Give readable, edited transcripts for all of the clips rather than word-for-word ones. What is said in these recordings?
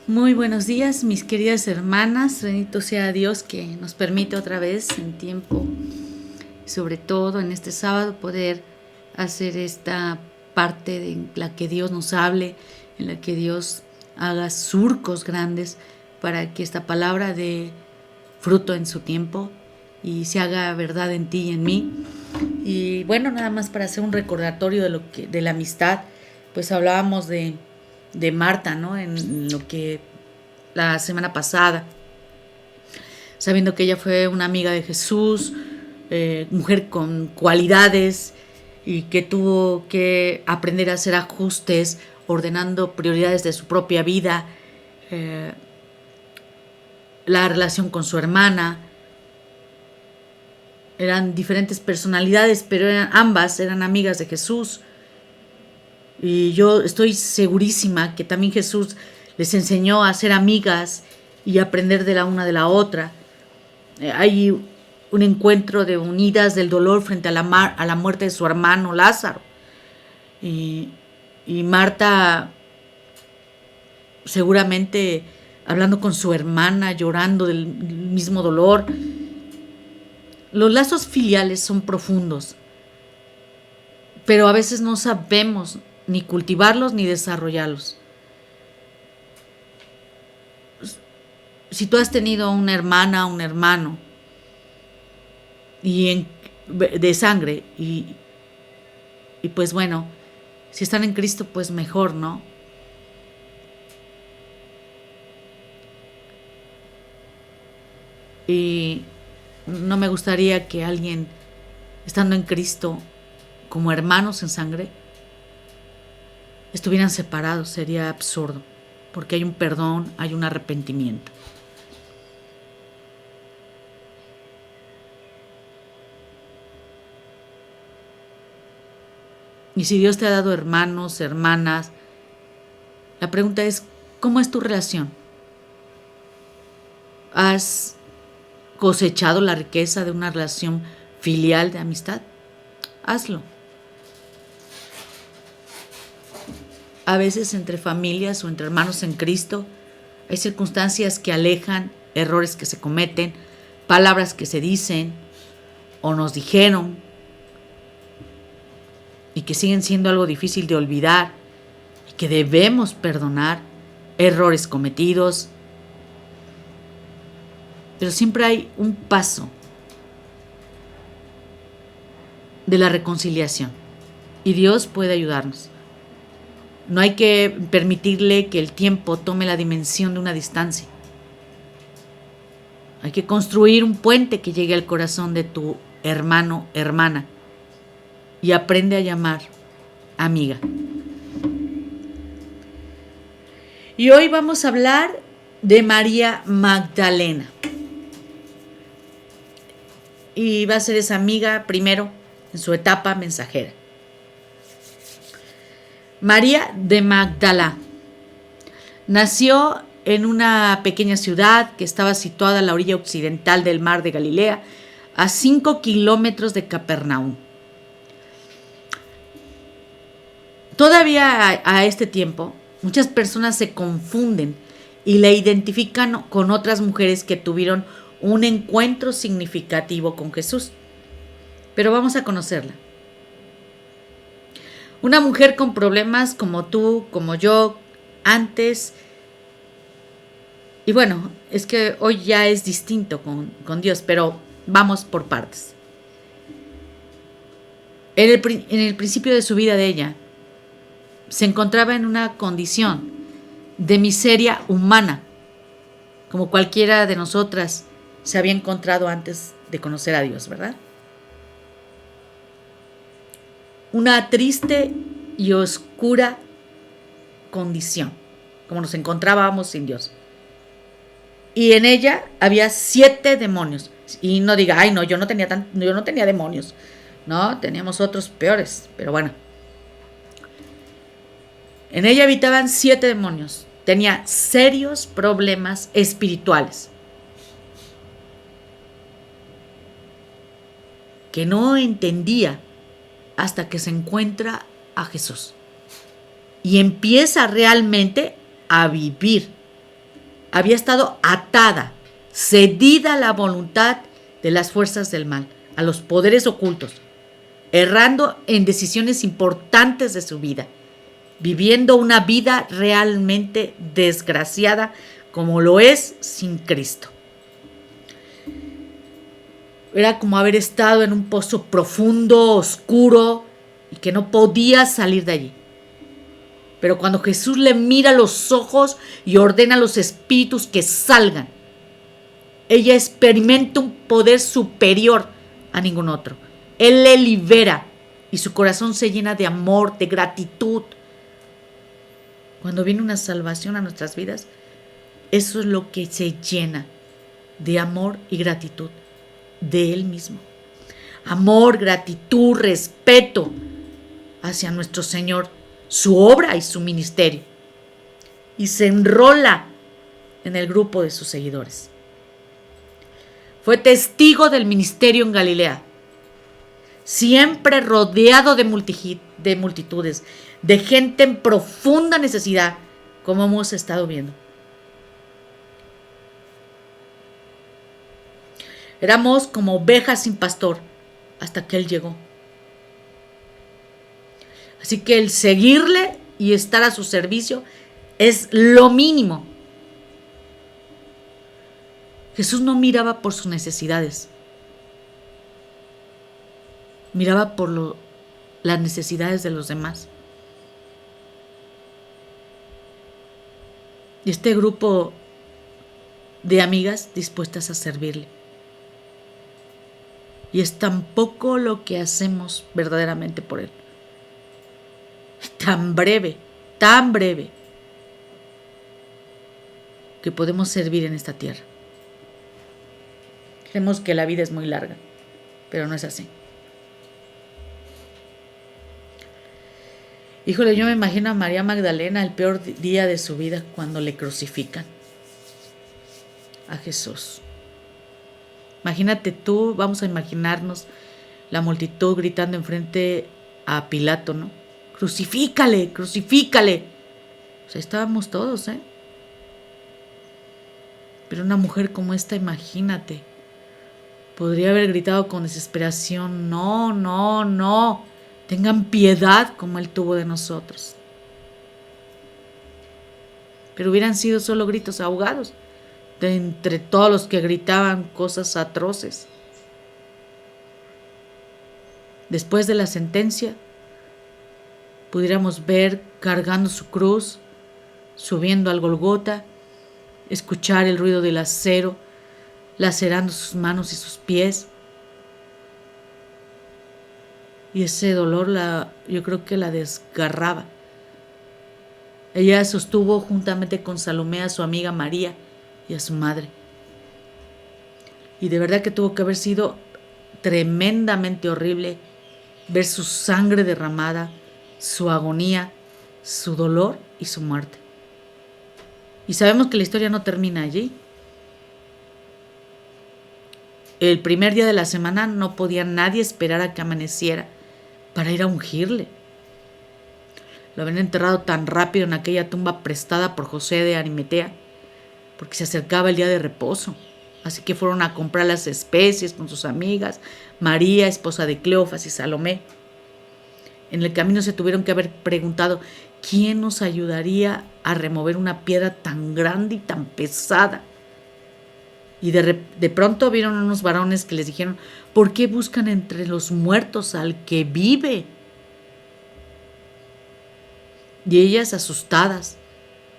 Muy buenos días, mis queridas hermanas. Bendito sea Dios que nos permite otra vez en tiempo, sobre todo en este sábado, poder hacer esta parte de la que Dios nos hable, en la que Dios haga surcos grandes para que esta palabra dé fruto en su tiempo y se haga verdad en ti y en mí. Y bueno, nada más para hacer un recordatorio de la amistad, pues hablábamos de Marta, ¿no? En lo que la semana pasada, sabiendo que ella fue una amiga de Jesús, mujer con cualidades y que tuvo que aprender a hacer ajustes, ordenando prioridades de su propia vida, eh, la relación con su hermana. Eran diferentes personalidades, pero ambas eran amigas de Jesús. Y yo estoy segurísima que también Jesús les enseñó a ser amigas y aprender de la una de la otra. Hay un encuentro de unidas del dolor frente a la muerte de su hermano Lázaro. Y, y Marta seguramente hablando con su hermana, llorando del mismo dolor. Los lazos filiales son profundos, pero a veces no sabemos ni cultivarlos ni desarrollarlos. Si tú has tenido una hermana, un hermano de sangre y pues bueno, si están en Cristo pues mejor, ¿no? Y no me gustaría que alguien estando en Cristo como hermanos en sangre estuvieran separados, sería absurdo, porque hay un perdón, hay un arrepentimiento. Y si Dios te ha dado hermanos, hermanas, la pregunta es, ¿cómo es tu relación? ¿Has cosechado la riqueza de una relación filial de amistad? Hazlo. A veces entre familias o entre hermanos en Cristo hay circunstancias que alejan, errores que se cometen, palabras que se dicen o nos dijeron y que siguen siendo algo difícil de olvidar y que debemos perdonar, errores cometidos. Pero siempre hay un paso de la reconciliación y Dios puede ayudarnos. No hay que permitirle que el tiempo tome la dimensión de una distancia. Hay que construir un puente que llegue al corazón de tu hermano, hermana, y aprende a llamar amiga. Y hoy vamos a hablar de María Magdalena. Y va a ser esa amiga primero en su etapa mensajera. María de Magdala nació en una pequeña ciudad que estaba situada a la orilla occidental del mar de Galilea, a 5 kilómetros de Capernaum. Todavía a este tiempo, muchas personas se confunden y la identifican con otras mujeres que tuvieron un encuentro significativo con Jesús. Pero vamos a conocerla. Una mujer con problemas como tú, como yo, antes. Y bueno, es que hoy ya es distinto con Dios, pero vamos por partes. En el principio de su vida de ella, se encontraba en una condición de miseria humana, como cualquiera de nosotras se había encontrado antes de conocer a Dios, ¿verdad? Una triste y oscura condición, como nos encontrábamos sin Dios. Y en ella había 7 demonios. Y no diga, ay no, yo no tenía demonios. No, teníamos otros peores, pero bueno. En ella habitaban 7 demonios. Tenía serios problemas espirituales que no entendía hasta que se encuentra a Jesús y empieza realmente a vivir había estado atada, cedida a la voluntad de las fuerzas del mal, a los poderes ocultos, errando en decisiones importantes de su vida, viviendo una vida realmente desgraciada como lo es sin Cristo. Era como haber estado en un pozo profundo, oscuro, y que no podía salir de allí. Pero cuando Jesús le mira a los ojos y ordena a los espíritus que salgan, ella experimenta un poder superior a ningún otro. Él le libera y su corazón se llena de amor, de gratitud. Cuando viene una salvación a nuestras vidas, eso es lo que se llena de amor y gratitud de Él mismo. Amor, gratitud, respeto hacia nuestro Señor, su obra y su ministerio. Y se enrola en el grupo de sus seguidores. Fue testigo del ministerio en Galilea, siempre rodeado de multitudes, de gente en profunda necesidad, como hemos estado viendo. Éramos como ovejas sin pastor hasta que Él llegó. Así que el seguirle y estar a su servicio es lo mínimo. Jesús no miraba por sus necesidades, miraba por las necesidades de los demás. Y este grupo de amigas dispuestas a servirle. Y es tan poco lo que hacemos verdaderamente por Él. Tan breve, que podemos servir en esta tierra. Creemos que la vida es muy larga, pero no es así. Híjole, yo me imagino a María Magdalena el peor día de su vida cuando le crucifican a Jesús. Imagínate tú, vamos a imaginarnos la multitud gritando enfrente a Pilato, ¿no? ¡Crucifícale, crucifícale! O sea, estábamos todos, ¿eh? Pero una mujer como esta, imagínate, podría haber gritado con desesperación: no, no, no, tengan piedad como Él tuvo de nosotros. Pero hubieran sido solo gritos ahogados de entre todos los que gritaban cosas atroces. Después de la sentencia, pudiéramos ver cargando su cruz, subiendo al Golgota, escuchar el ruido del acero, lacerando sus manos y sus pies. Y ese dolor yo creo que la desgarraba. Ella sostuvo juntamente con Salomé a su amiga María y a su madre. Y de verdad que tuvo que haber sido tremendamente horrible ver su sangre derramada, su agonía, su dolor y su muerte. Y sabemos que la historia no termina allí. El primer día de la semana no podía nadie esperar a que amaneciera para ir a ungirle. Lo habían enterrado tan rápido en aquella tumba prestada por José de Arimatea, porque se acercaba el día de reposo. Así que fueron a comprar las especies con sus amigas, María, esposa de Cleofas, y Salomé. En el camino se tuvieron que haber preguntado: ¿quién nos ayudaría a remover una piedra tan grande y tan pesada? Y de pronto vieron unos varones que les dijeron: ¿por qué buscan entre los muertos al que vive? Y ellas, asustadas,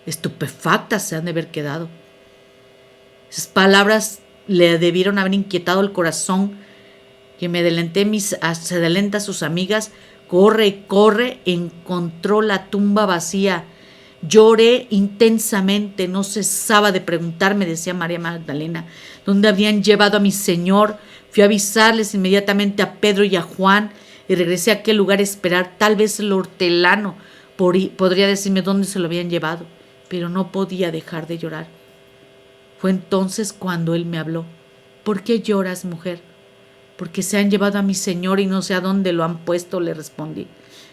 estupefactas, se han de haber quedado. Esas palabras le debieron haber inquietado el corazón, que se adelanta a sus amigas. Corre, corre, encontró la tumba vacía. Lloré intensamente, no cesaba de preguntarme, decía María Magdalena, ¿dónde habían llevado a mi Señor? Fui a avisarles inmediatamente a Pedro y a Juan y regresé a aquel lugar a esperar. Tal vez el hortelano podría decirme dónde se lo habían llevado, pero no podía dejar de llorar. Fue entonces cuando Él me habló. ¿Por qué lloras, mujer? Porque se han llevado a mi Señor y no sé a dónde lo han puesto, le respondí.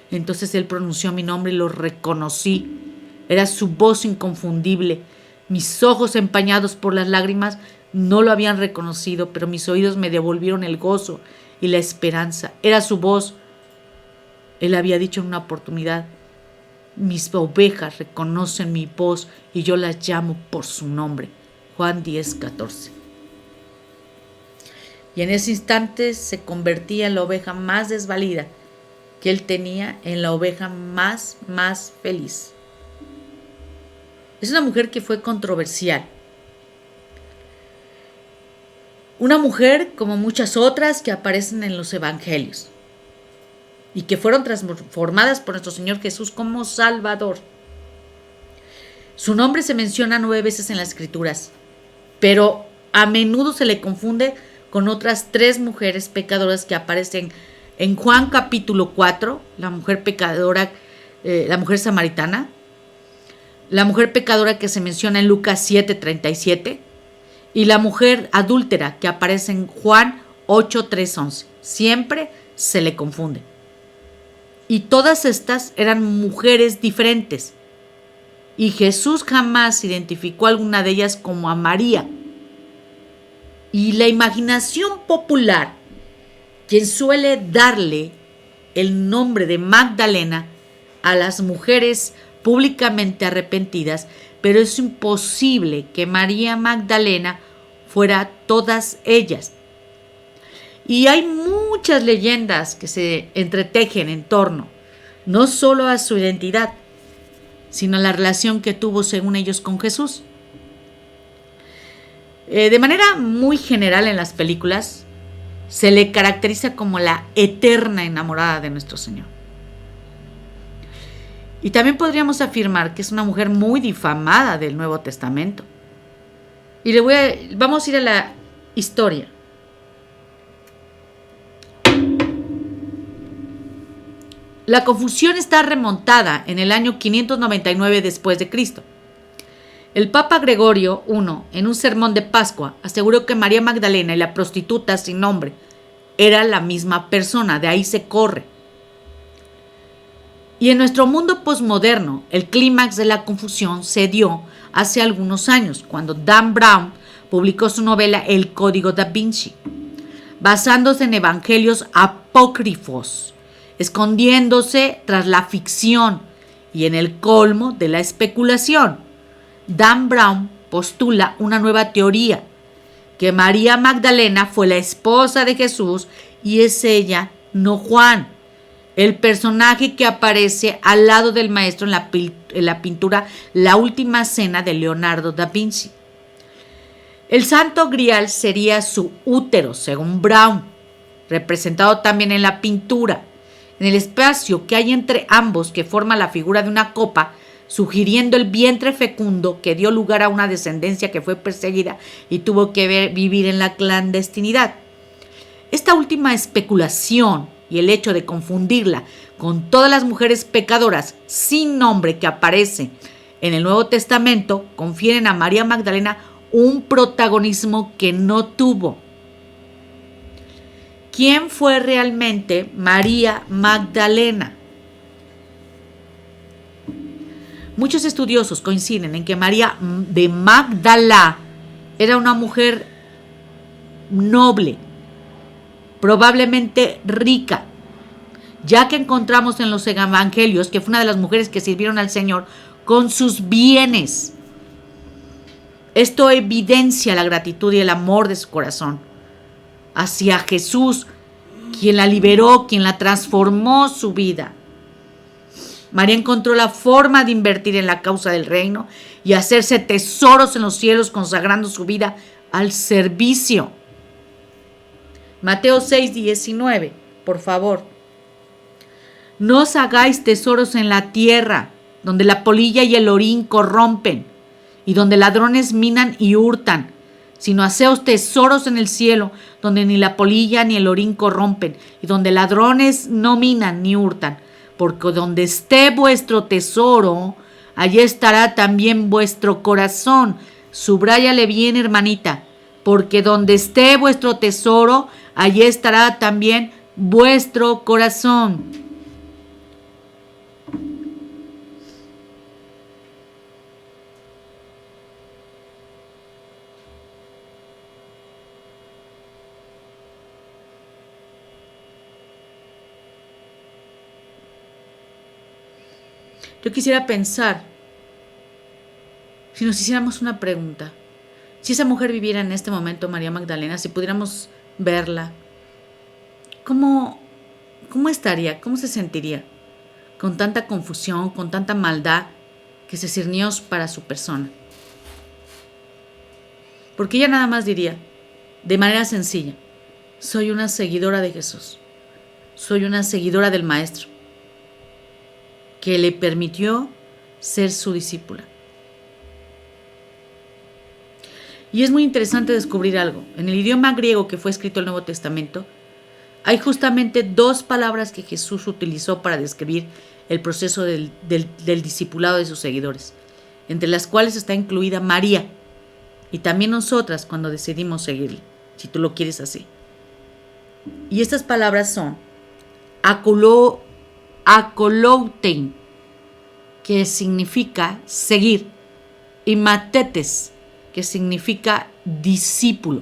Entonces Él pronunció mi nombre y lo reconocí. Era su voz inconfundible. Mis ojos empañados por las lágrimas no lo habían reconocido, pero mis oídos me devolvieron el gozo y la esperanza. Era su voz. Él había dicho en una oportunidad: mis ovejas reconocen mi voz y yo las llamo por su nombre. Juan 10:14. Y en ese instante se convertía en la oveja más desvalida que él tenía, en la oveja más feliz. Es una mujer que fue controversial. Una mujer como muchas otras que aparecen en los evangelios y que fueron transformadas por nuestro Señor Jesús como Salvador. Su nombre se menciona 9 veces en las Escrituras, pero a menudo se le confunde con otras 3 mujeres pecadoras que aparecen en Juan capítulo 4, la mujer pecadora, la mujer samaritana, la mujer pecadora que se menciona en Lucas 7:37 y la mujer adúltera que aparece en Juan 8:3-11. Siempre se le confunde. Y todas estas eran mujeres diferentes. Y Jesús jamás identificó a alguna de ellas como a María. Y la imaginación popular, quien suele darle el nombre de Magdalena a las mujeres públicamente arrepentidas, pero es imposible que María Magdalena fuera todas ellas. Y hay muchas leyendas que se entretejen en torno, no solo a su identidad, sino a la relación que tuvo según ellos con Jesús. De manera muy general en las películas, se le caracteriza como la eterna enamorada de nuestro Señor. Y también podríamos afirmar que es una mujer muy difamada del Nuevo Testamento. Y vamos a ir a la historia. La confusión está remontada en el año 599 después de Cristo. El Papa Gregorio I, en un sermón de Pascua, aseguró que María Magdalena y la prostituta sin nombre era la misma persona, de ahí se corre. Y en nuestro mundo posmoderno, el clímax de la confusión se dio hace algunos años, cuando Dan Brown publicó su novela El Código da Vinci, basándose en evangelios apócrifos, escondiéndose tras la ficción y en el colmo de la especulación. Dan Brown postula una nueva teoría, que María Magdalena fue la esposa de Jesús y es ella, no Juan, el personaje que aparece al lado del maestro en la pintura La Última Cena de Leonardo da Vinci. El Santo Grial sería su útero, según Brown, representado también en la pintura, en el espacio que hay entre ambos, que forma la figura de una copa, sugiriendo el vientre fecundo que dio lugar a una descendencia que fue perseguida y tuvo que vivir en la clandestinidad. Esta última especulación y el hecho de confundirla con todas las mujeres pecadoras sin nombre que aparecen en el Nuevo Testamento confieren a María Magdalena un protagonismo que no tuvo. ¿Quién fue realmente María Magdalena? Muchos estudiosos coinciden en que María de Magdala era una mujer noble, probablemente rica, ya que encontramos en los evangelios que fue una de las mujeres que sirvieron al Señor con sus bienes. Esto evidencia la gratitud y el amor de su corazón hacia Jesús, quien la liberó, quien la transformó su vida. María encontró la forma de invertir en la causa del reino y hacerse tesoros en los cielos, consagrando su vida al servicio. Mateo 6:19, por favor. No os hagáis tesoros en la tierra, donde la polilla y el orín corrompen, y donde ladrones minan y hurtan, sino haceos tesoros en el cielo, donde ni la polilla ni el orín corrompen, y donde ladrones no minan ni hurtan. Porque donde esté vuestro tesoro, allí estará también vuestro corazón. Subráyale bien, hermanita. Porque donde esté vuestro tesoro, allí estará también vuestro corazón. Yo quisiera pensar, si nos hiciéramos una pregunta, si esa mujer viviera en este momento, María Magdalena, si pudiéramos verla, ¿cómo estaría? ¿Cómo se sentiría? Con tanta confusión, con tanta maldad que se cernió para su persona. Porque ella nada más diría, de manera sencilla, soy una seguidora de Jesús, soy una seguidora del Maestro, que le permitió ser su discípula. Y es muy interesante descubrir algo. En el idioma griego que fue escrito el Nuevo Testamento, hay justamente 2 palabras que Jesús utilizó para describir el proceso del discipulado de sus seguidores, entre las cuales está incluida María y también nosotras cuando decidimos seguirle, si tú lo quieres así. Y estas palabras son akoloutein, que significa seguir, y matetes, que significa discípulo.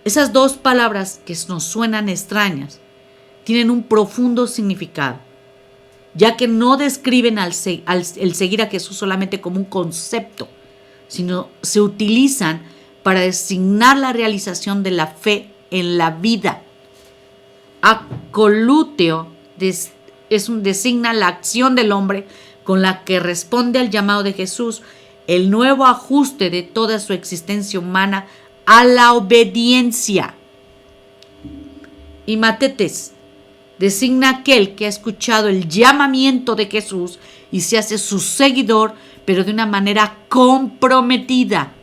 Esas 2 palabras que nos suenan extrañas tienen un profundo significado, ya que no describen el seguir a Jesús solamente como un concepto, sino se utilizan para designar la realización de la fe en la vida. Akoluteo designa la acción del hombre con la que responde al llamado de Jesús, el nuevo ajuste de toda su existencia humana a la obediencia. Y matetes designa aquel que ha escuchado el llamamiento de Jesús y se hace su seguidor, pero de una manera comprometida.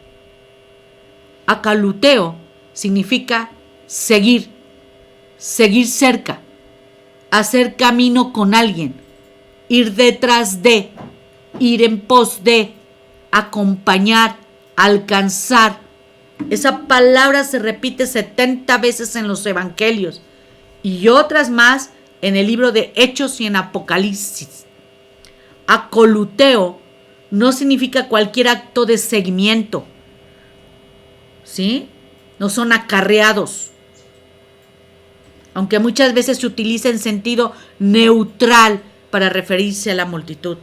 Akaluteo significa seguir cerca, hacer camino con alguien, ir detrás de, ir en pos de, acompañar, alcanzar. Esa palabra se repite 70 veces en los evangelios y otras más en el libro de Hechos y en Apocalipsis. Akoluteo no significa cualquier acto de seguimiento, ¿sí? No son acarreados, aunque muchas veces se utiliza en sentido neutral para referirse a la multitud.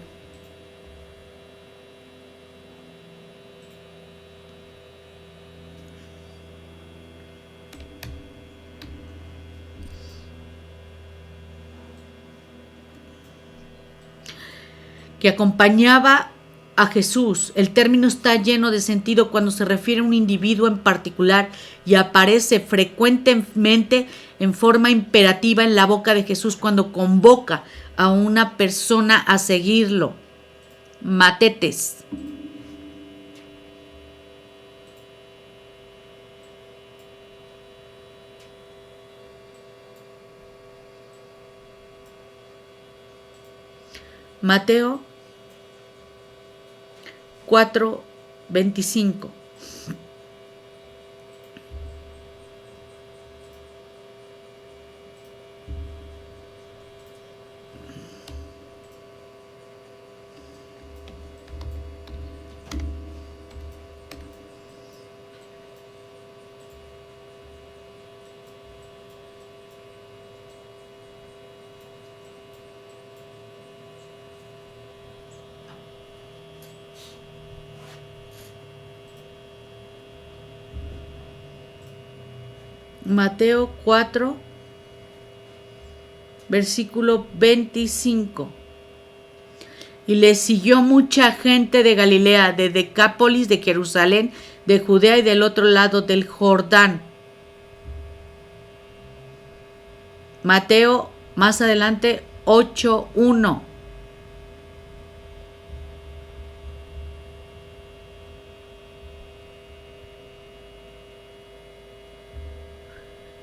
Que acompañaba a Jesús. El término está lleno de sentido cuando se refiere a un individuo en particular y aparece frecuentemente en forma imperativa en la boca de Jesús cuando convoca a una persona a seguirlo. Matetes. Mateo 4:25. Mateo 4, versículo 25. Y le siguió mucha gente de Galilea, de Decápolis, de Jerusalén, de Judea y del otro lado del Jordán. Mateo, más adelante, 8:1.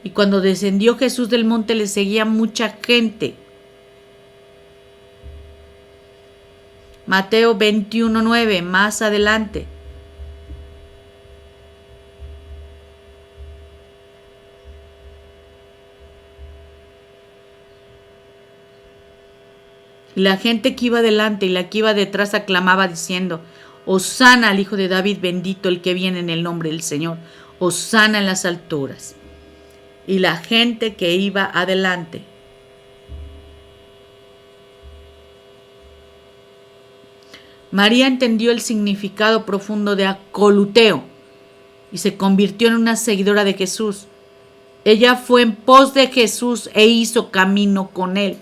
Y cuando descendió Jesús del monte le seguía mucha gente. Mateo 21:9, más adelante. Y la gente que iba delante y la que iba detrás aclamaba diciendo: Hosana al Hijo de David, bendito el que viene en el nombre del Señor. Hosana en las alturas. Y la gente que iba adelante María entendió el significado profundo de acoluteo y se convirtió en una seguidora de Jesús. Ella fue en pos de Jesús e hizo camino con él.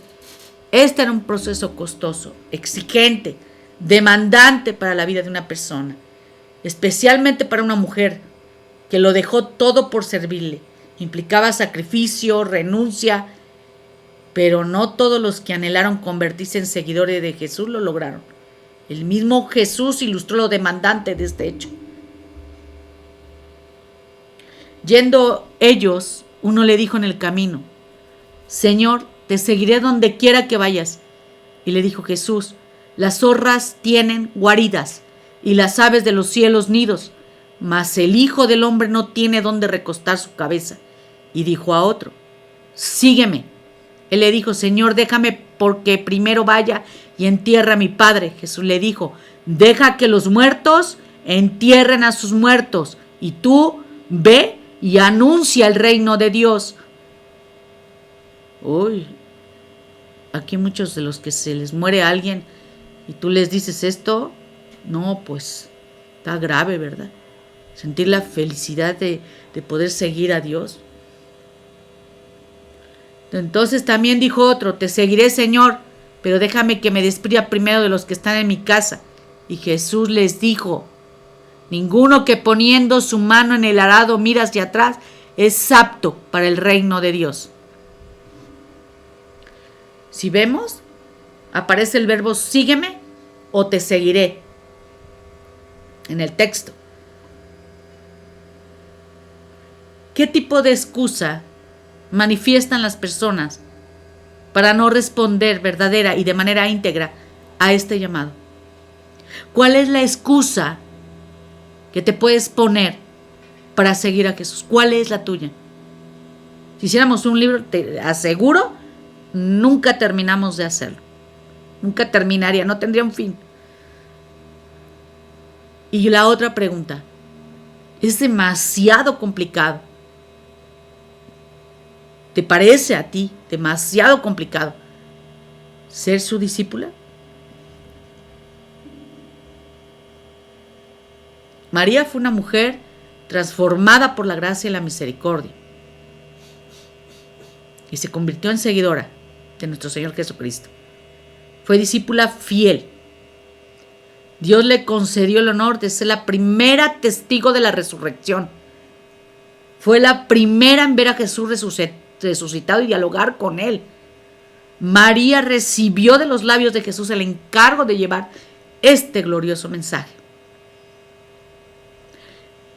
Este era un proceso costoso, exigente, demandante para la vida de una persona, especialmente para una mujer que lo dejó todo por servirle. Implicaba sacrificio, renuncia, pero no todos los que anhelaron convertirse en seguidores de Jesús lo lograron. El mismo Jesús ilustró lo demandante de este hecho. Yendo ellos, uno le dijo en el camino: Señor, te seguiré donde quiera que vayas. Y le dijo Jesús: las zorras tienen guaridas y las aves de los cielos nidos, mas el Hijo del Hombre no tiene donde recostar su cabeza. Y dijo a otro: sígueme. Él le dijo: Señor, déjame porque primero vaya y entierre a mi padre. Jesús le dijo: deja que los muertos entierren a sus muertos, y tú ve y anuncia el reino de Dios. Uy, aquí muchos de los que se les muere alguien y tú les dices esto, no, pues está grave, ¿verdad? Sentir la felicidad de poder seguir a Dios. Entonces también dijo otro: te seguiré, Señor, pero déjame que me despida primero de los que están en mi casa. Y Jesús les dijo: ninguno que poniendo su mano en el arado mira hacia atrás es apto para el reino de Dios. Si vemos, aparece el verbo sígueme o te seguiré en el texto. ¿Qué tipo de excusa manifiestan las personas para no responder verdadera y de manera íntegra a este llamado? ¿Cuál es la excusa que te puedes poner para seguir a Jesús? ¿Cuál es la tuya? Si hiciéramos un libro, te aseguro, nunca terminamos de hacerlo. Nunca terminaría, no tendría un fin. Y la otra pregunta: es demasiado complicado. ¿Te parece a ti demasiado complicado ser su discípula? María fue una mujer transformada por la gracia y la misericordia y se convirtió en seguidora de nuestro Señor Jesucristo. Fue discípula fiel. Dios le concedió el honor de ser la primera testigo de la resurrección. Fue la primera en ver a Jesús resucitado y dialogar con él. María recibió de los labios de Jesús el encargo de llevar este glorioso mensaje.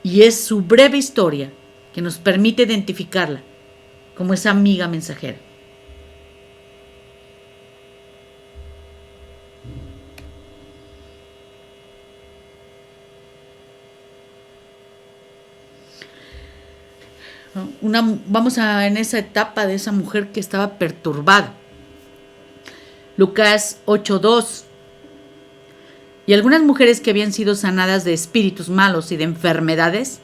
Y es su breve historia que nos permite identificarla como esa amiga mensajera. Vamos en esa etapa de esa mujer que estaba perturbada. Lucas 8:2. Y algunas mujeres que habían sido sanadas de espíritus malos y de enfermedades,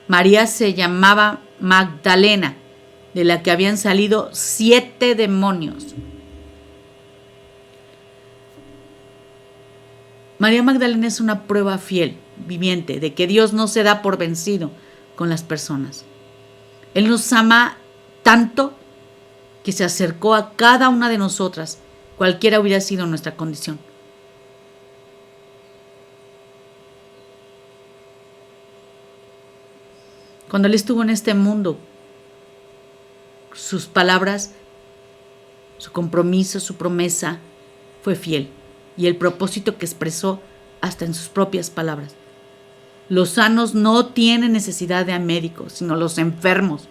María se llamaba Magdalena, de la que habían salido 7 demonios. María Magdalena es una prueba fiel, viviente, de que Dios no se da por vencido con las personas. Él nos ama tanto que se acercó a cada una de nosotras, cualquiera hubiera sido nuestra condición. Cuando Él estuvo en este mundo, sus palabras, su compromiso, su promesa fue fiel. Y el propósito que expresó hasta en sus propias palabras: los sanos no tienen necesidad de médicos, sino los enfermos.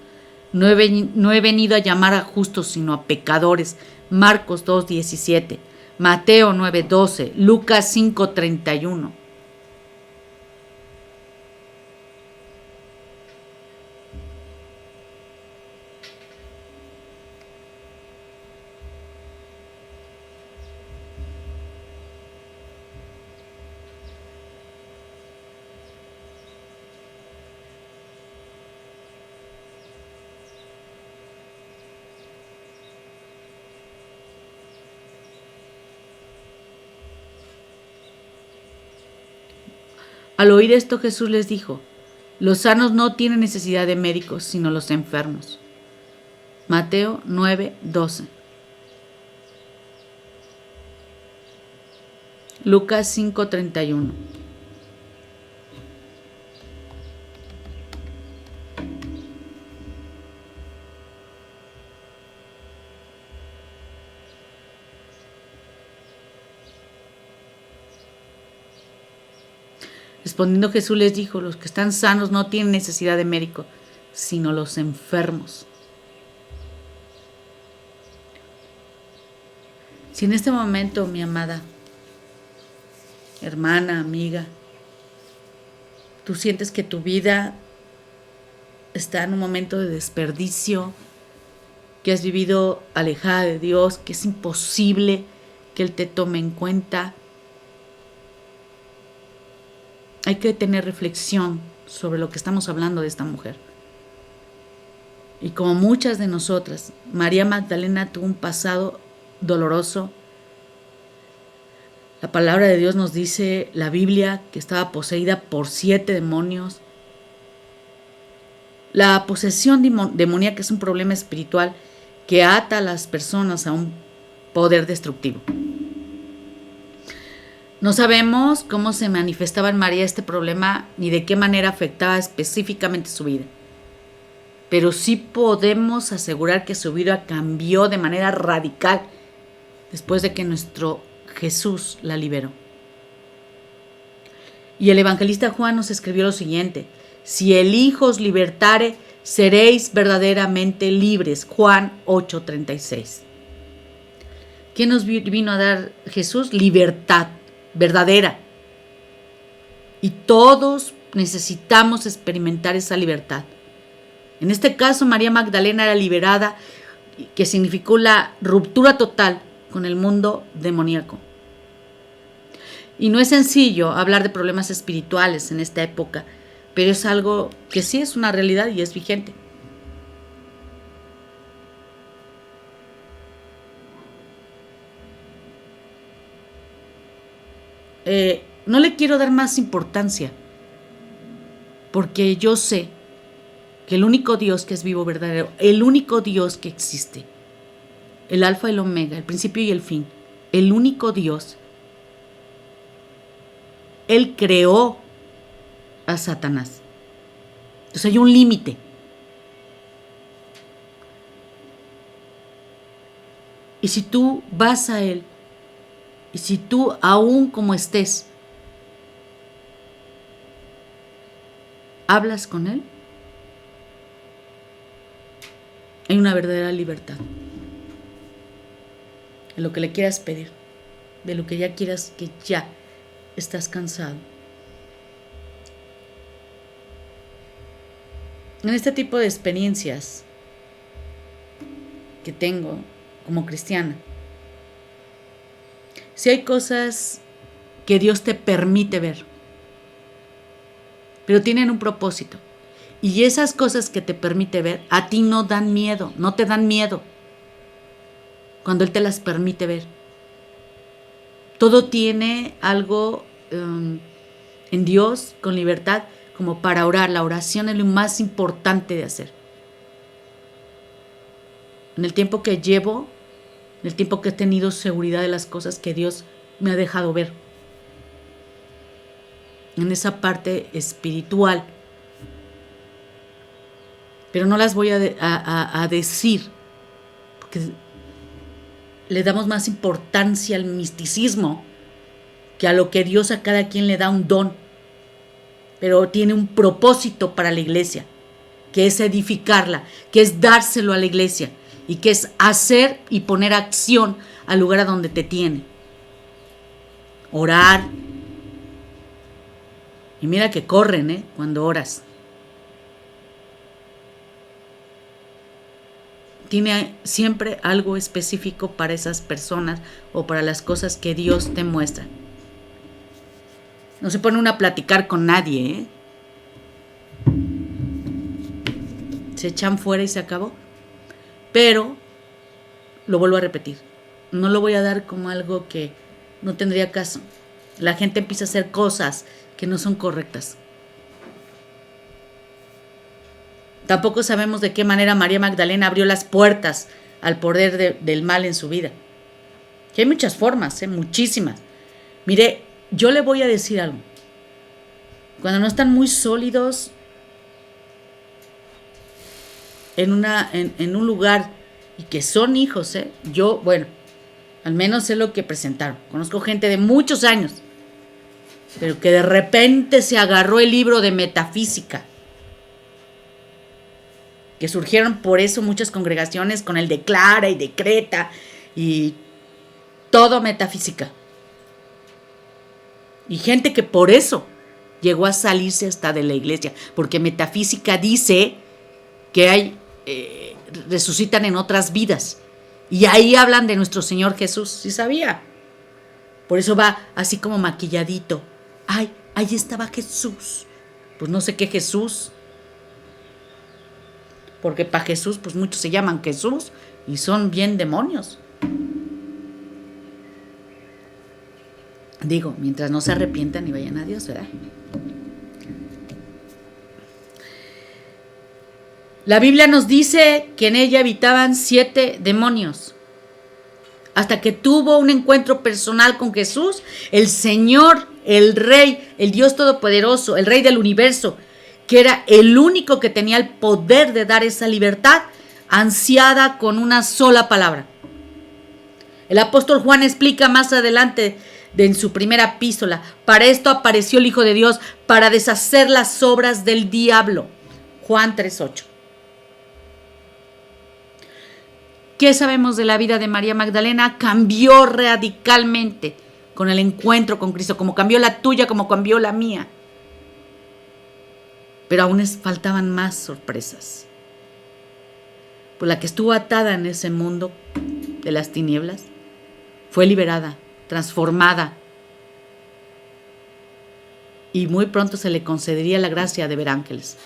No he venido a llamar a justos, sino a pecadores. Marcos 2:17, Mateo 9:12, Lucas 5:31. Al oír esto, Jesús les dijo: los sanos no tienen necesidad de médicos, sino los enfermos. Mateo 9:12. Lucas 5:31. Respondiendo Jesús les dijo: los que están sanos no tienen necesidad de médico, sino los enfermos. Si en este momento, mi amada hermana, amiga, tú sientes que tu vida está en un momento de desperdicio, que has vivido alejada de Dios, que es imposible que Él te tome en cuenta, hay que tener reflexión sobre lo que estamos hablando de esta mujer. Y como muchas de nosotras, María Magdalena tuvo un pasado doloroso. La palabra de Dios nos dice, la Biblia, que estaba poseída por 7 demonios. La posesión demoníaca es un problema espiritual que ata a las personas a un poder destructivo. No sabemos cómo se manifestaba en María este problema ni de qué manera afectaba específicamente su vida. Pero sí podemos asegurar que su vida cambió de manera radical después de que nuestro Jesús la liberó. Y el evangelista Juan nos escribió lo siguiente: si el Hijo os libertare, seréis verdaderamente libres. Juan 8:36. ¿Qué nos vino a dar Jesús? Libertad verdadera. Y todos necesitamos experimentar esa libertad. En este caso, María Magdalena era liberada, que significó la ruptura total con el mundo demoníaco. Y no es sencillo hablar de problemas espirituales en esta época, pero es algo que sí es una realidad y es vigente. No le quiero dar más importancia, porque yo sé que el único Dios que es vivo, verdadero, el único Dios que existe, el alfa y el omega, el principio y el fin, el único Dios, Él creó a Satanás. Entonces hay un límite. Y si tú vas a Él, y si tú, aún como estés, hablas con Él, hay una verdadera libertad. En lo que le quieras pedir, de lo que ya quieras, que ya estás cansado. En este tipo de experiencias que tengo como cristiana, si hay cosas que Dios te permite ver, pero tienen un propósito. Y esas cosas que te permite ver, a ti no dan miedo, no te dan miedo cuando Él te las permite ver. Todo tiene algo en Dios con libertad como para orar. La oración es lo más importante de hacer. En el tiempo que llevo, en el tiempo que he tenido seguridad de las cosas que Dios me ha dejado ver, en esa parte espiritual, pero no las voy a decir, porque le damos más importancia al misticismo que a lo que Dios a cada quien le da un don, pero tiene un propósito para la iglesia, que es edificarla, que es dárselo a la iglesia y que es hacer y poner acción al lugar a donde te tiene. Orar. Y mira que corren, cuando oras. Tiene siempre algo específico para esas personas o para las cosas que Dios te muestra. No se pone uno a platicar con nadie, Se echan fuera y se acabó. Pero, lo vuelvo a repetir, no lo voy a dar como algo que no tendría caso. la gente empieza a hacer cosas que no son correctas. Tampoco sabemos de qué manera María Magdalena abrió las puertas al poder del mal en su vida. Que hay muchas formas, muchísimas. Mire, yo le voy a decir algo. Cuando no están muy sólidos en un lugar y que son hijos, yo, bueno, al menos sé lo que presentaron. Conozco gente de muchos años, pero que de repente se agarró el libro de metafísica. Que surgieron por eso muchas congregaciones con el declara y decreta y todo metafísica. Y gente que por eso llegó a salirse hasta de la iglesia, porque metafísica dice que hay resucitan en otras vidas. Y ahí hablan de nuestro Señor Jesús, ¿sí sabía? Por eso va así como maquilladito. Ay, ahí estaba Jesús. Pues no sé qué Jesús. Porque para Jesús, pues muchos se llaman Jesús y son bien demonios. Digo, mientras no se arrepientan y vayan a Dios, ¿verdad? La Biblia nos dice que en ella habitaban 7 demonios. Hasta que tuvo un encuentro personal con Jesús, el Señor, el Rey, el Dios Todopoderoso, el Rey del universo, que era el único que tenía el poder de dar esa libertad ansiada con una sola palabra. El apóstol Juan explica más adelante en su primera epístola: para esto apareció el Hijo de Dios, para deshacer las obras del diablo. Juan 3:8. ¿Qué sabemos de la vida de María Magdalena? Cambió radicalmente con el encuentro con Cristo, como cambió la tuya, como cambió la mía. Pero aún faltaban más sorpresas. Pues la que estuvo atada en ese mundo de las tinieblas fue liberada, transformada. Y muy pronto se le concedería la gracia de ver ángeles.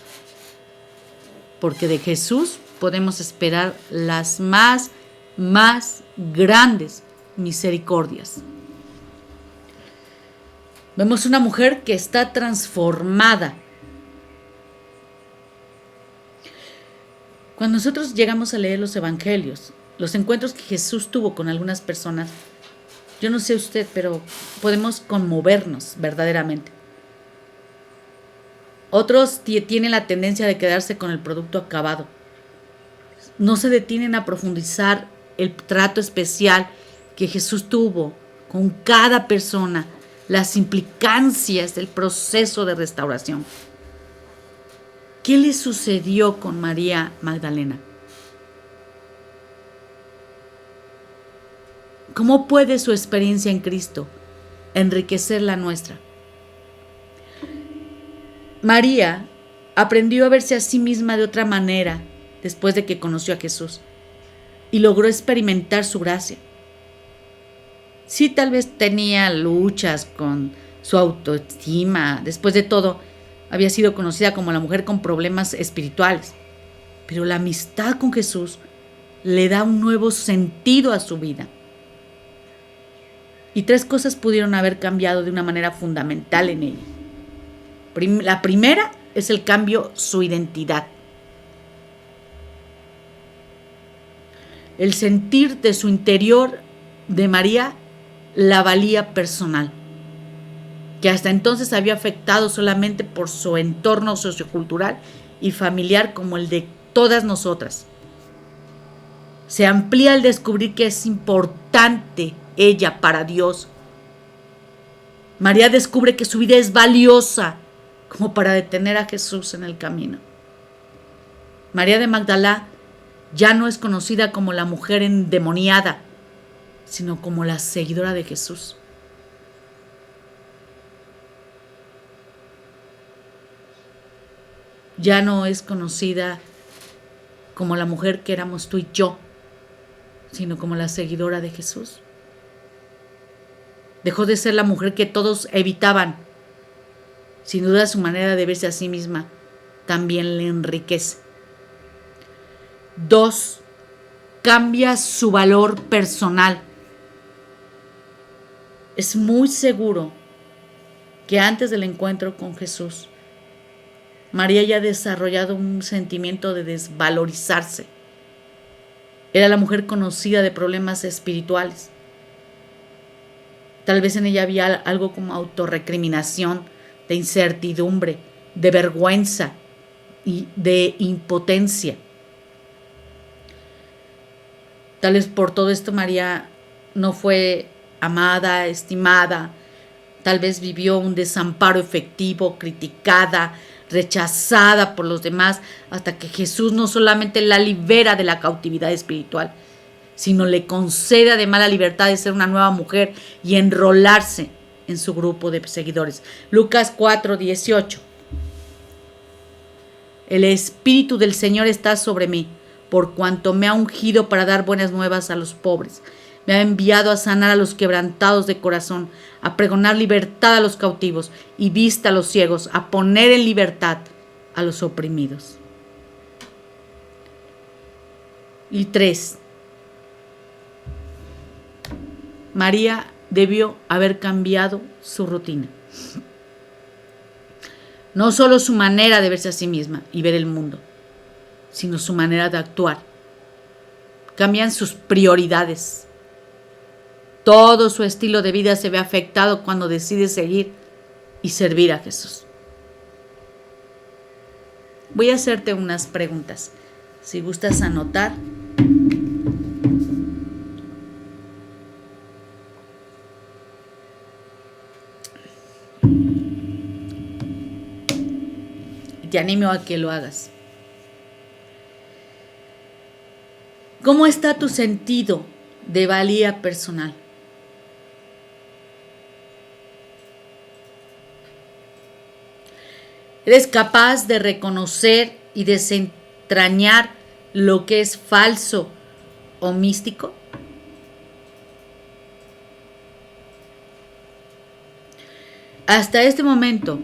Porque de Jesús podemos esperar las más grandes misericordias. Vemos una mujer que está transformada. Cuando nosotros llegamos a leer los evangelios, los encuentros que Jesús tuvo con algunas personas, yo no sé usted, pero podemos conmovernos verdaderamente. Otros tienen la tendencia de quedarse con el producto acabado. No se detienen a profundizar el trato especial que Jesús tuvo con cada persona, las implicancias del proceso de restauración. ¿Qué le sucedió con María Magdalena? ¿Cómo puede su experiencia en Cristo enriquecer la nuestra? María aprendió a verse a sí misma de otra manera después de que conoció a Jesús y logró experimentar su gracia. Sí, tal vez tenía luchas con su autoestima. Después de todo, había sido conocida como la mujer con problemas espirituales. Pero la amistad con Jesús le da un nuevo sentido a su vida. Y 3 cosas pudieron haber cambiado de una manera fundamental en ella. La primera es el cambio, su identidad. El sentir de su interior de María la valía personal, que hasta entonces había afectado solamente por su entorno sociocultural y familiar como el de todas nosotras. Se amplía al descubrir que es importante ella para Dios. María descubre que su vida es valiosa como para detener a Jesús en el camino. María de Magdala ya no es conocida como la mujer endemoniada, sino como la seguidora de Jesús. Ya no es conocida como la mujer que éramos tú y yo, sino como la seguidora de Jesús. Dejó de ser la mujer que todos evitaban. Sin duda su manera de verse a sí misma también le enriquece. 2. Cambia su valor personal. Es muy seguro que antes del encuentro con Jesús, María ya ha desarrollado un sentimiento de desvalorizarse. Era la mujer conocida de problemas espirituales. Tal vez en ella había algo como autorrecriminación, de incertidumbre, de vergüenza y de impotencia. Tal vez por todo esto María no fue amada, estimada. Tal vez vivió un desamparo efectivo, criticada, rechazada por los demás, hasta que Jesús no solamente la libera de la cautividad espiritual, sino le concede además la libertad de ser una nueva mujer y enrolarse en su grupo de seguidores. Lucas 4:18. El Espíritu del Señor está sobre mí, por cuanto me ha ungido para dar buenas nuevas a los pobres. Me ha enviado a sanar a los quebrantados de corazón, a pregonar libertad a los cautivos y vista a los ciegos, a poner en libertad a los oprimidos. Y 3. María debió haber cambiado su rutina. No solo su manera de verse a sí misma y ver el mundo, sino su manera de actuar. Cambian sus prioridades. Todo su estilo de vida se ve afectado cuando decide seguir y servir a Jesús. Voy a hacerte unas preguntas. Si gustas anotar. Te animo a que lo hagas. ¿Cómo está tu sentido de valía personal? ¿Eres capaz de reconocer y desentrañar lo que es falso o místico? Hasta este momento,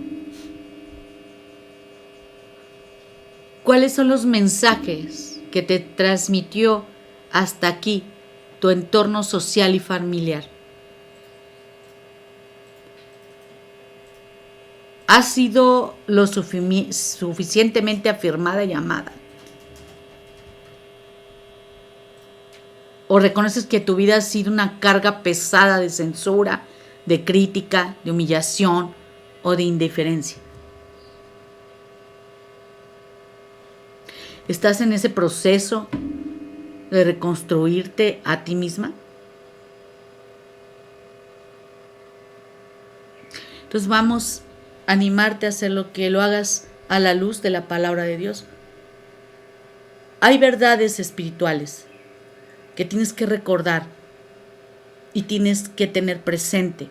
¿cuáles son los mensajes que te transmitió hasta aquí tu entorno social y familiar? ¿Has sido lo suficientemente afirmada y amada? ¿O reconoces que tu vida ha sido una carga pesada de censura, de crítica, de humillación o de indiferencia? ¿Estás en ese proceso de reconstruirte a ti misma? Entonces vamos a animarte a hacer lo que lo hagas a la luz de la palabra de Dios. Hay verdades espirituales que tienes que recordar y tienes que tener presente.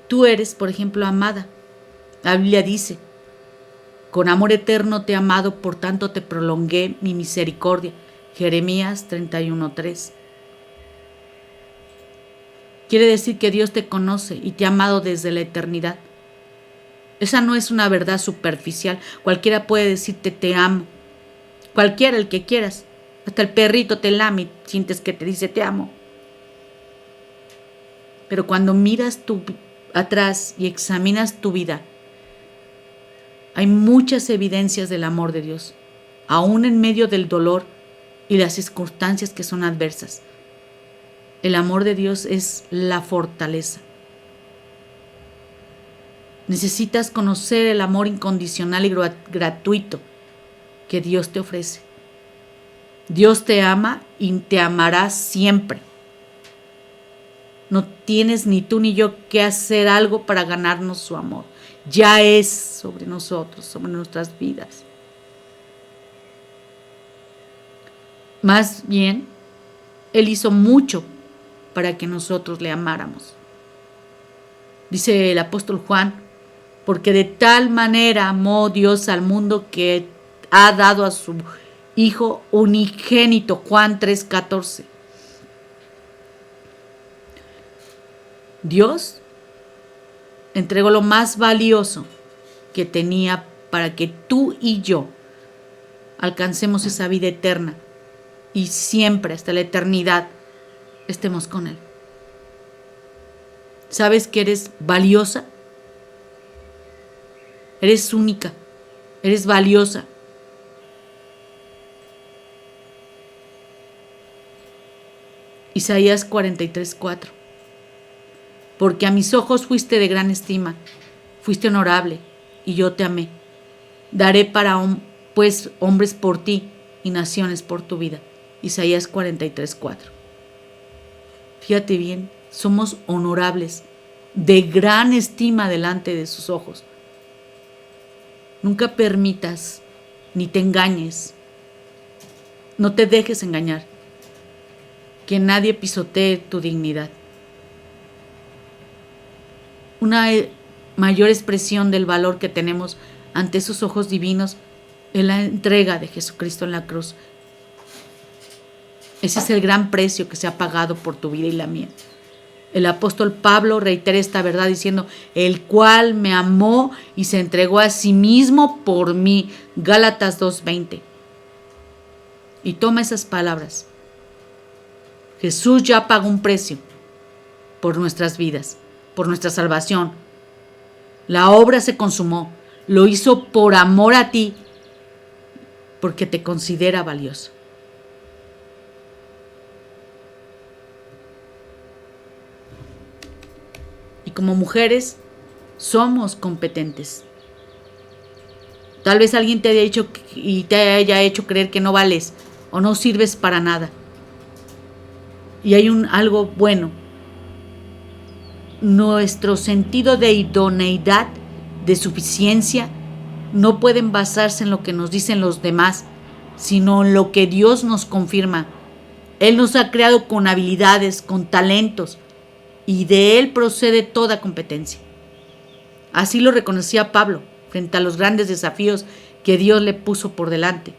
Tú eres, por ejemplo, amada. La Biblia dice, con amor eterno te he amado, por tanto te prolongué mi misericordia. Jeremías 31:3. Quiere decir que Dios te conoce y te ha amado desde la eternidad. Esa no es una verdad superficial. Cualquiera puede decirte te amo. Cualquiera, el que quieras. Hasta el perrito te lame y sientes que te dice te amo. Pero cuando miras atrás y examinas tu vida, hay muchas evidencias del amor de Dios, aún en medio del dolor y las circunstancias que son adversas. El amor de Dios es la fortaleza. Necesitas conocer el amor incondicional y gratuito que Dios te ofrece. Dios te ama y te amará siempre. No tienes ni tú ni yo que hacer algo para ganarnos su amor. Ya es sobre nosotros, sobre nuestras vidas. Más bien, Él hizo mucho para que nosotros le amáramos. Dice el apóstol Juan, porque de tal manera amó Dios al mundo que ha dado a su Hijo unigénito. Juan 3:14. Dios entregó lo más valioso que tenía para que tú y yo alcancemos esa vida eterna y siempre, hasta la eternidad, estemos con Él. ¿Sabes que eres valiosa? Eres única, eres valiosa. Isaías 43:4. Porque a mis ojos fuiste de gran estima, fuiste honorable, y yo te amé. Daré pues hombres por ti y naciones por tu vida. Isaías 43:4. Fíjate bien, somos honorables, de gran estima delante de sus ojos. Nunca permitas ni te engañes, no te dejes engañar, que nadie pisotee tu dignidad. Una mayor expresión del valor que tenemos ante esos ojos divinos es la entrega de Jesucristo en la cruz. Ese es el gran precio que se ha pagado por tu vida y la mía. El apóstol Pablo reitera esta verdad diciendo, el cual me amó y se entregó a sí mismo por mí. Gálatas 2:20. Y toma esas palabras. Jesús ya pagó un precio por nuestras vidas, por nuestra salvación. La obra se consumó. Lo hizo por amor a ti, porque te considera valioso. Y como mujeres, somos competentes. Tal vez alguien te haya dicho y te haya hecho creer que no vales o no sirves para nada. Y hay algo bueno. Nuestro sentido de idoneidad, de suficiencia, no pueden basarse en lo que nos dicen los demás, sino en lo que Dios nos confirma. Él nos ha creado con habilidades, con talentos, y de Él procede toda competencia. Así lo reconocía Pablo frente a los grandes desafíos que Dios le puso por delante.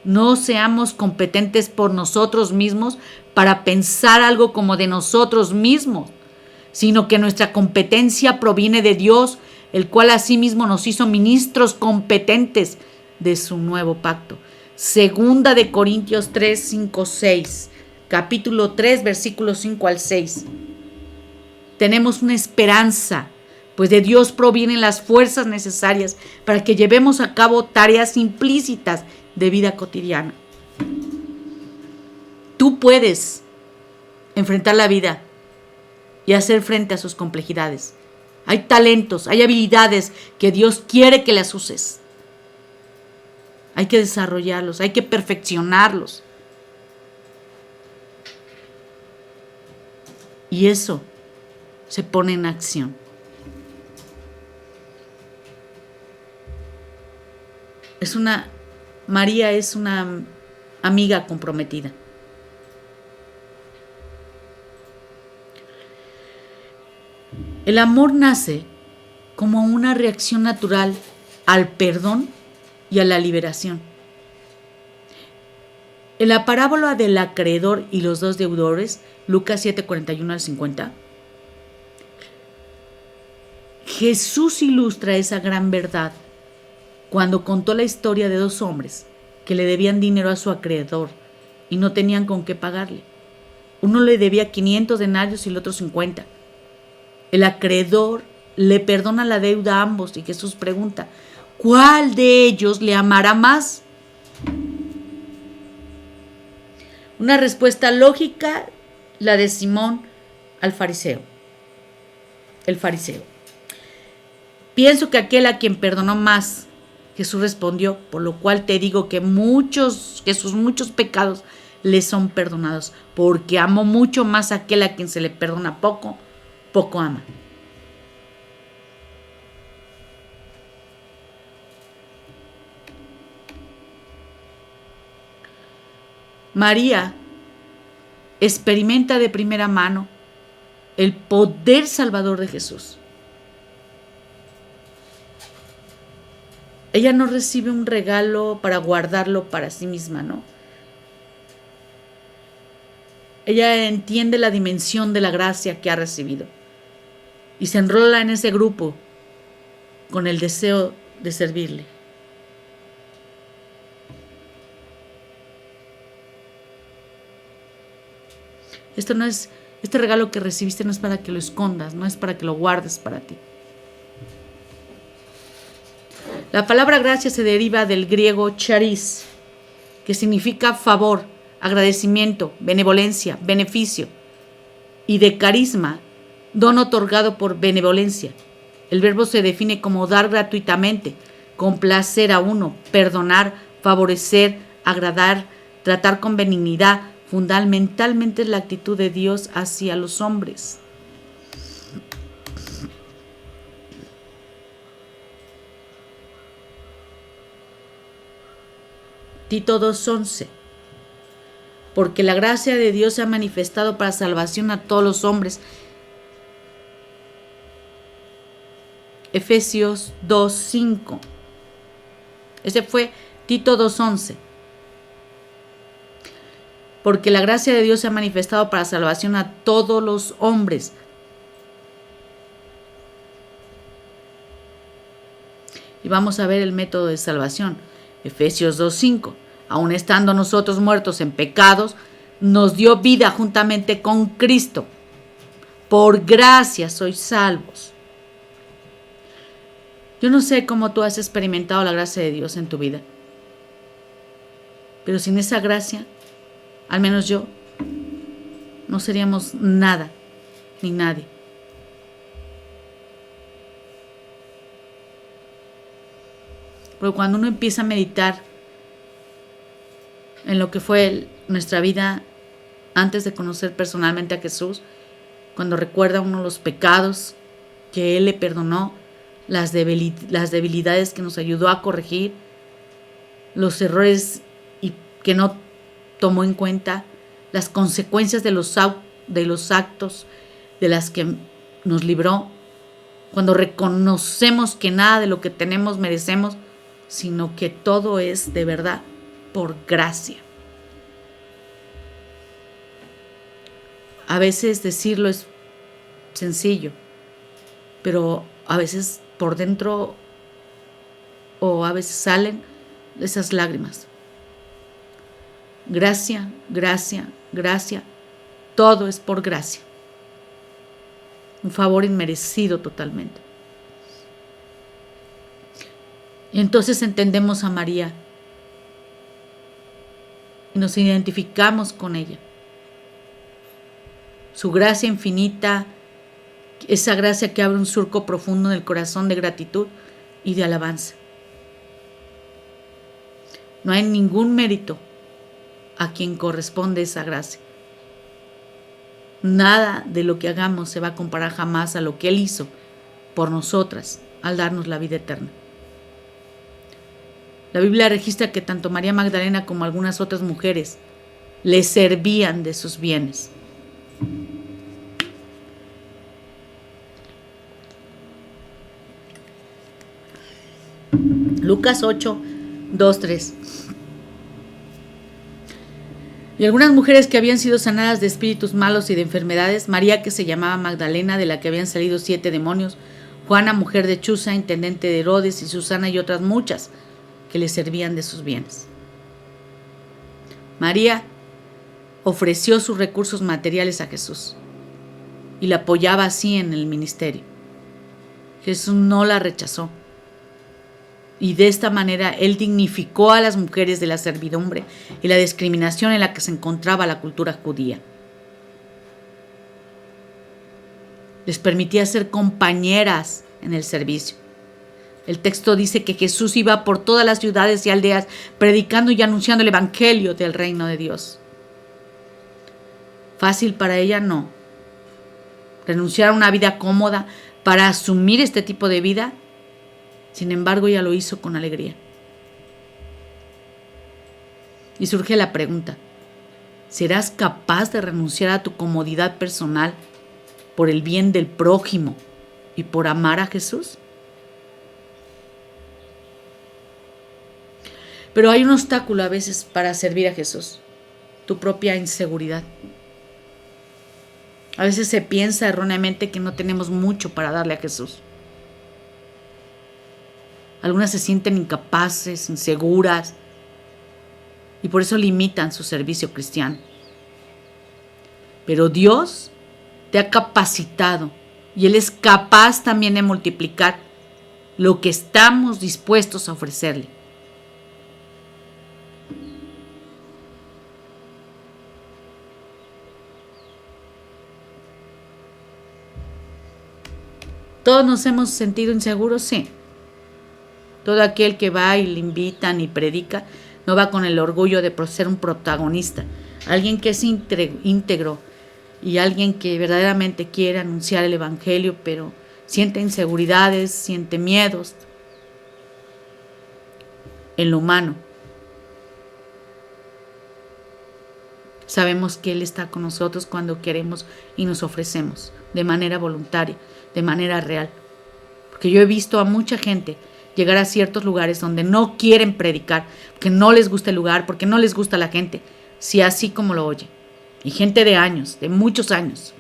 No seamos competentes por nosotros mismos para pensar algo como de nosotros mismos, sino que nuestra competencia proviene de Dios, el cual asimismo nos hizo ministros competentes de su nuevo pacto. Segunda de Corintios 3, 5, 6. Capítulo 3, versículos 5 al 6. Tenemos una esperanza, pues de Dios provienen las fuerzas necesarias para que llevemos a cabo tareas implícitas de vida cotidiana. Tú puedes enfrentar la vida y hacer frente a sus complejidades. Hay talentos, hay habilidades que Dios quiere que las uses. Hay que desarrollarlos, hay que perfeccionarlos. Y eso se pone en acción. María es una amiga comprometida. El amor nace como una reacción natural al perdón y a la liberación. En la parábola del acreedor y los dos deudores, Lucas 7, 41 al 50, Jesús ilustra esa gran verdad cuando contó la historia de dos hombres que le debían dinero a su acreedor y no tenían con qué pagarle. Uno le debía 500 denarios y el otro 50. El acreedor le perdona la deuda a ambos y Jesús pregunta, ¿cuál de ellos le amará más? Una respuesta lógica, la de Simón al fariseo. El fariseo. Pienso que aquel a quien perdonó más. Jesús respondió, por lo cual te digo que sus muchos pecados le son perdonados, porque amó mucho más a aquel a quien se le perdona poco, poco ama. María experimenta de primera mano el poder salvador de Jesús. Ella no recibe un regalo para guardarlo para sí misma, ¿no? Ella entiende la dimensión de la gracia que ha recibido y se enrola en ese grupo con el deseo de servirle. Este regalo que recibiste no es para que lo escondas, no es para que lo guardes para ti. La palabra gracia se deriva del griego charis, que significa favor, agradecimiento, benevolencia, beneficio, y de carisma, don otorgado por benevolencia. El verbo se define como dar gratuitamente, complacer a uno, perdonar, favorecer, agradar, tratar con benignidad. Fundamentalmente es la actitud de Dios hacia los hombres. Tito 2:11. Porque la gracia de Dios se ha manifestado para salvación a todos los hombres. Efesios 2:5. Ese fue Tito 2:11. Porque la gracia de Dios se ha manifestado para salvación a todos los hombres. Y vamos a ver el método de salvación. Efesios 2:5. Aun estando nosotros muertos en pecados, nos dio vida juntamente con Cristo. Por gracia sois salvos. Yo no sé cómo tú has experimentado la gracia de Dios en tu vida, pero sin esa gracia, al menos yo, no seríamos nada ni nadie. Pero cuando uno empieza a meditar en lo que fue nuestra vida antes de conocer personalmente a Jesús, cuando recuerda uno los pecados que Él le perdonó, las debilidades que nos ayudó a corregir, los errores y que no tomó en cuenta, las consecuencias de los actos de las que nos libró, cuando reconocemos que nada de lo que tenemos merecemos, sino que todo es de verdad por gracia. A veces decirlo es sencillo, pero a veces por dentro o a veces salen esas lágrimas. Gracia, gracia, gracia, todo es por gracia. Un favor inmerecido totalmente. Y entonces entendemos a María y nos identificamos con ella. Su gracia infinita, esa gracia que abre un surco profundo en el corazón de gratitud y de alabanza. No hay ningún mérito a quien corresponde esa gracia. Nada de lo que hagamos se va a comparar jamás a lo que Él hizo por nosotras al darnos la vida eterna. La Biblia registra que tanto María Magdalena como algunas otras mujeres le servían de sus bienes. Lucas 8, 2, 3. Y algunas mujeres que habían sido sanadas de espíritus malos y de enfermedades, María, que se llamaba Magdalena, de la que habían salido 7 demonios, Juana, mujer de Chuza, intendente de Herodes, y Susana y otras muchas que le servían de sus bienes. María ofreció sus recursos materiales a Jesús y la apoyaba así en el ministerio. Jesús no la rechazó. Y de esta manera Él dignificó a las mujeres de la servidumbre y la discriminación en la que se encontraba la cultura judía. Les permitía ser compañeras en el servicio. El texto dice que Jesús iba por todas las ciudades y aldeas predicando y anunciando el evangelio del reino de Dios. Fácil para ella no. Renunciar a una vida cómoda para asumir este tipo de vida. Sin embargo, ella lo hizo con alegría. Y surge la pregunta: ¿serás capaz de renunciar a tu comodidad personal por el bien del prójimo y por amar a Jesús? Pero hay un obstáculo a veces para servir a Jesús: tu propia inseguridad. A veces se piensa erróneamente que no tenemos mucho para darle a Jesús. Algunas se sienten incapaces, inseguras, y por eso limitan su servicio cristiano. pero Dios te ha capacitado y Él es capaz también de multiplicar lo que estamos dispuestos a ofrecerle. ¿Todos nos hemos sentido inseguros? Sí. Todo aquel que va y le invitan y predica no va con el orgullo de ser un protagonista. Alguien que es íntegro y alguien que verdaderamente quiere anunciar el evangelio, pero siente inseguridades, siente miedos en lo humano. Sabemos que Él está con nosotros cuando queremos y nos ofrecemos de manera voluntaria, de manera real. Porque yo he visto a mucha gente llegar a ciertos lugares donde no quieren predicar, porque no les gusta el lugar, porque no les gusta la gente, si así como lo oye. Y gente de años, de muchos años.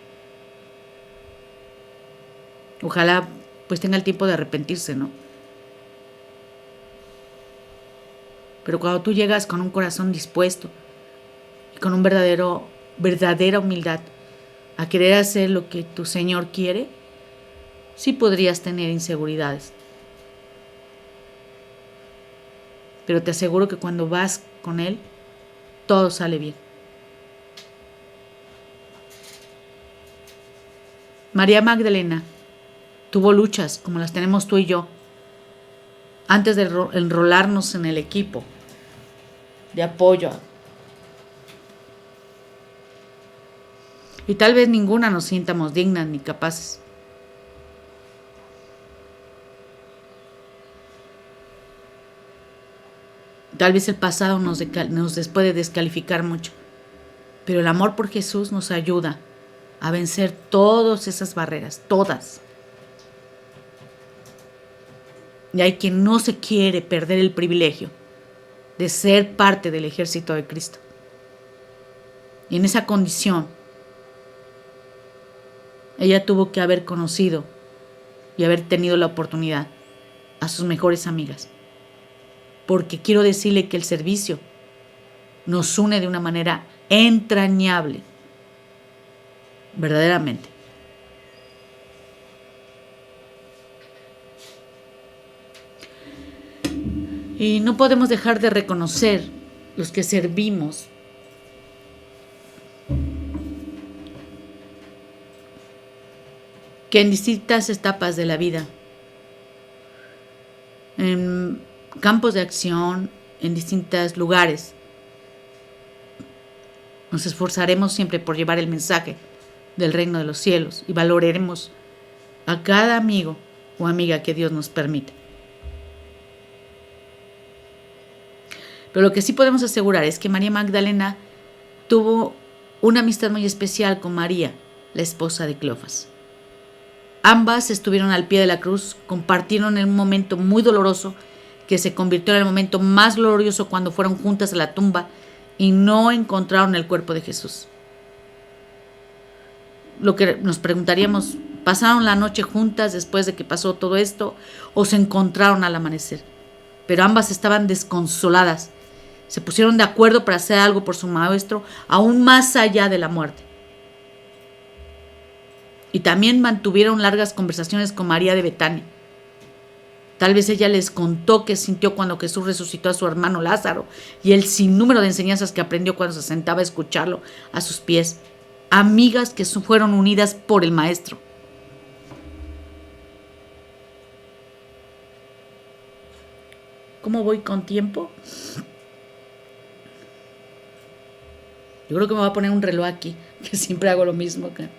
Ojalá pues tenga el tiempo de arrepentirse, ¿no? Pero cuando tú llegas con un corazón dispuesto y con un verdadera humildad a querer hacer lo que tu Señor quiere, sí podrías tener inseguridades. Pero te aseguro que cuando vas con Él, todo sale bien. María Magdalena tuvo luchas como las tenemos tú y yo antes de enrolarnos en el equipo de apoyo. Y tal vez ninguna nos sientamos dignas ni capaces. Tal vez el pasado nos puede descalificar mucho, pero el amor por Jesús nos ayuda a vencer todas esas barreras, todas. Y hay quien no se quiere perder el privilegio de ser parte del ejército de Cristo. Y en esa condición, ella tuvo que haber conocido y haber tenido la oportunidad a sus mejores amigas. Porque quiero decirle que el servicio nos une de una manera entrañable, verdaderamente. Y no podemos dejar de reconocer los que servimos que en distintas etapas de la vida, en campos de acción, en distintos lugares, nos esforzaremos siempre por llevar el mensaje del reino de los cielos y valoraremos a cada amigo o amiga que Dios nos permita. Pero lo que sí podemos asegurar es que María Magdalena tuvo una amistad muy especial con María, la esposa de Cleofas. Ambas estuvieron al pie de la cruz, compartieron en un momento muy doloroso que se convirtió en el momento más glorioso cuando fueron juntas a la tumba y no encontraron el cuerpo de Jesús. Lo que nos preguntaríamos, ¿pasaron la noche juntas después de que pasó todo esto o se encontraron al amanecer? Pero ambas estaban desconsoladas. Se pusieron de acuerdo para hacer algo por su maestro, aún más allá de la muerte. Y también mantuvieron largas conversaciones con María de Betania. Tal vez ella les contó qué sintió cuando Jesús resucitó a su hermano Lázaro y el sinnúmero de enseñanzas que aprendió cuando se sentaba a escucharlo a sus pies. Amigas que fueron unidas por el Maestro. ¿Cómo voy con tiempo? Yo creo que me voy a poner un reloj aquí, que siempre hago lo mismo, que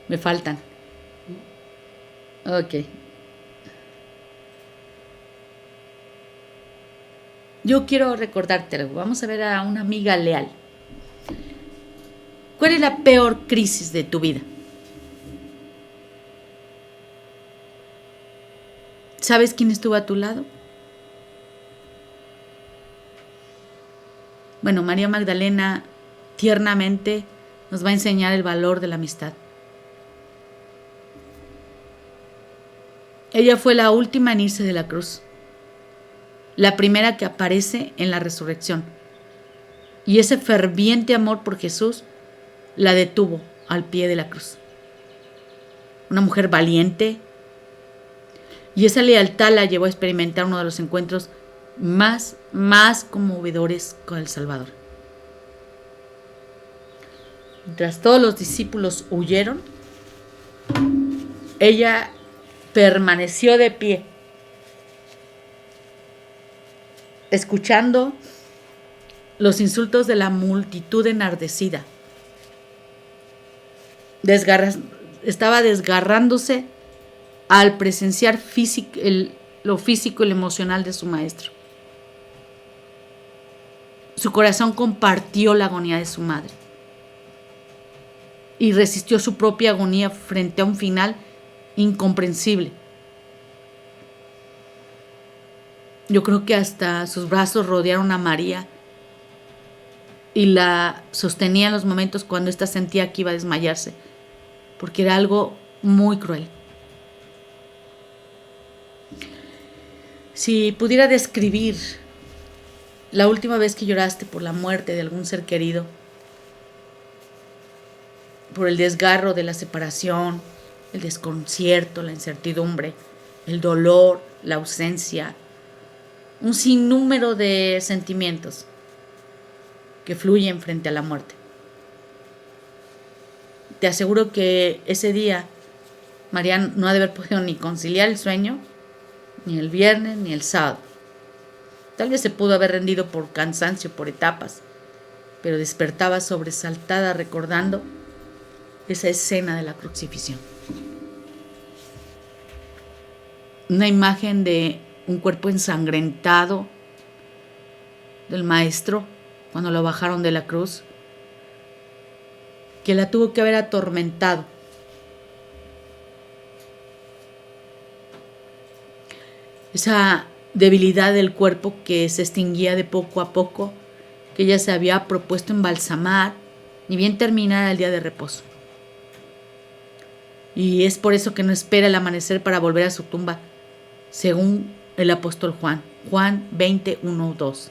me faltan. Ok. Yo quiero recordarte algo. Vamos a ver a una amiga leal. ¿Cuál es la peor crisis de tu vida? ¿Sabes quién estuvo a tu lado? Bueno, María Magdalena tiernamente nos va a enseñar el valor de la amistad. Ella fue la última en irse de la cruz, la primera que aparece en la resurrección. Y ese ferviente amor por Jesús la detuvo al pie de la cruz. Una mujer valiente, y esa lealtad la llevó a experimentar uno de los encuentros más conmovedores con el Salvador. Mientras todos los discípulos huyeron, ella permaneció de pie, escuchando los insultos de la multitud enardecida. Estaba desgarrándose al presenciar lo físico y lo emocional de su maestro. Su corazón compartió la agonía de su madre y resistió su propia agonía frente a un final incomprensible. Yo creo que hasta sus brazos rodearon a María y la sostenía en los momentos cuando ésta sentía que iba a desmayarse, porque era algo muy cruel. Si pudiera describir la última vez que lloraste por la muerte de algún ser querido, por el desgarro de la separación, el desconcierto, la incertidumbre, el dolor, la ausencia, un sinnúmero de sentimientos que fluyen frente a la muerte. Te aseguro que ese día María no ha de haber podido ni conciliar el sueño, ni el viernes, ni el sábado. Tal vez se pudo haber rendido por cansancio, por etapas, pero despertaba sobresaltada recordando esa escena de la crucifixión. Una imagen de un cuerpo ensangrentado del maestro cuando lo bajaron de la cruz, que la tuvo que haber atormentado. Esa debilidad del cuerpo que se extinguía de poco a poco, que ella se había propuesto embalsamar, ni bien terminara el día de reposo. Y es por eso que no espera el amanecer para volver a su tumba, según el apóstol Juan. Juan 20:1-2.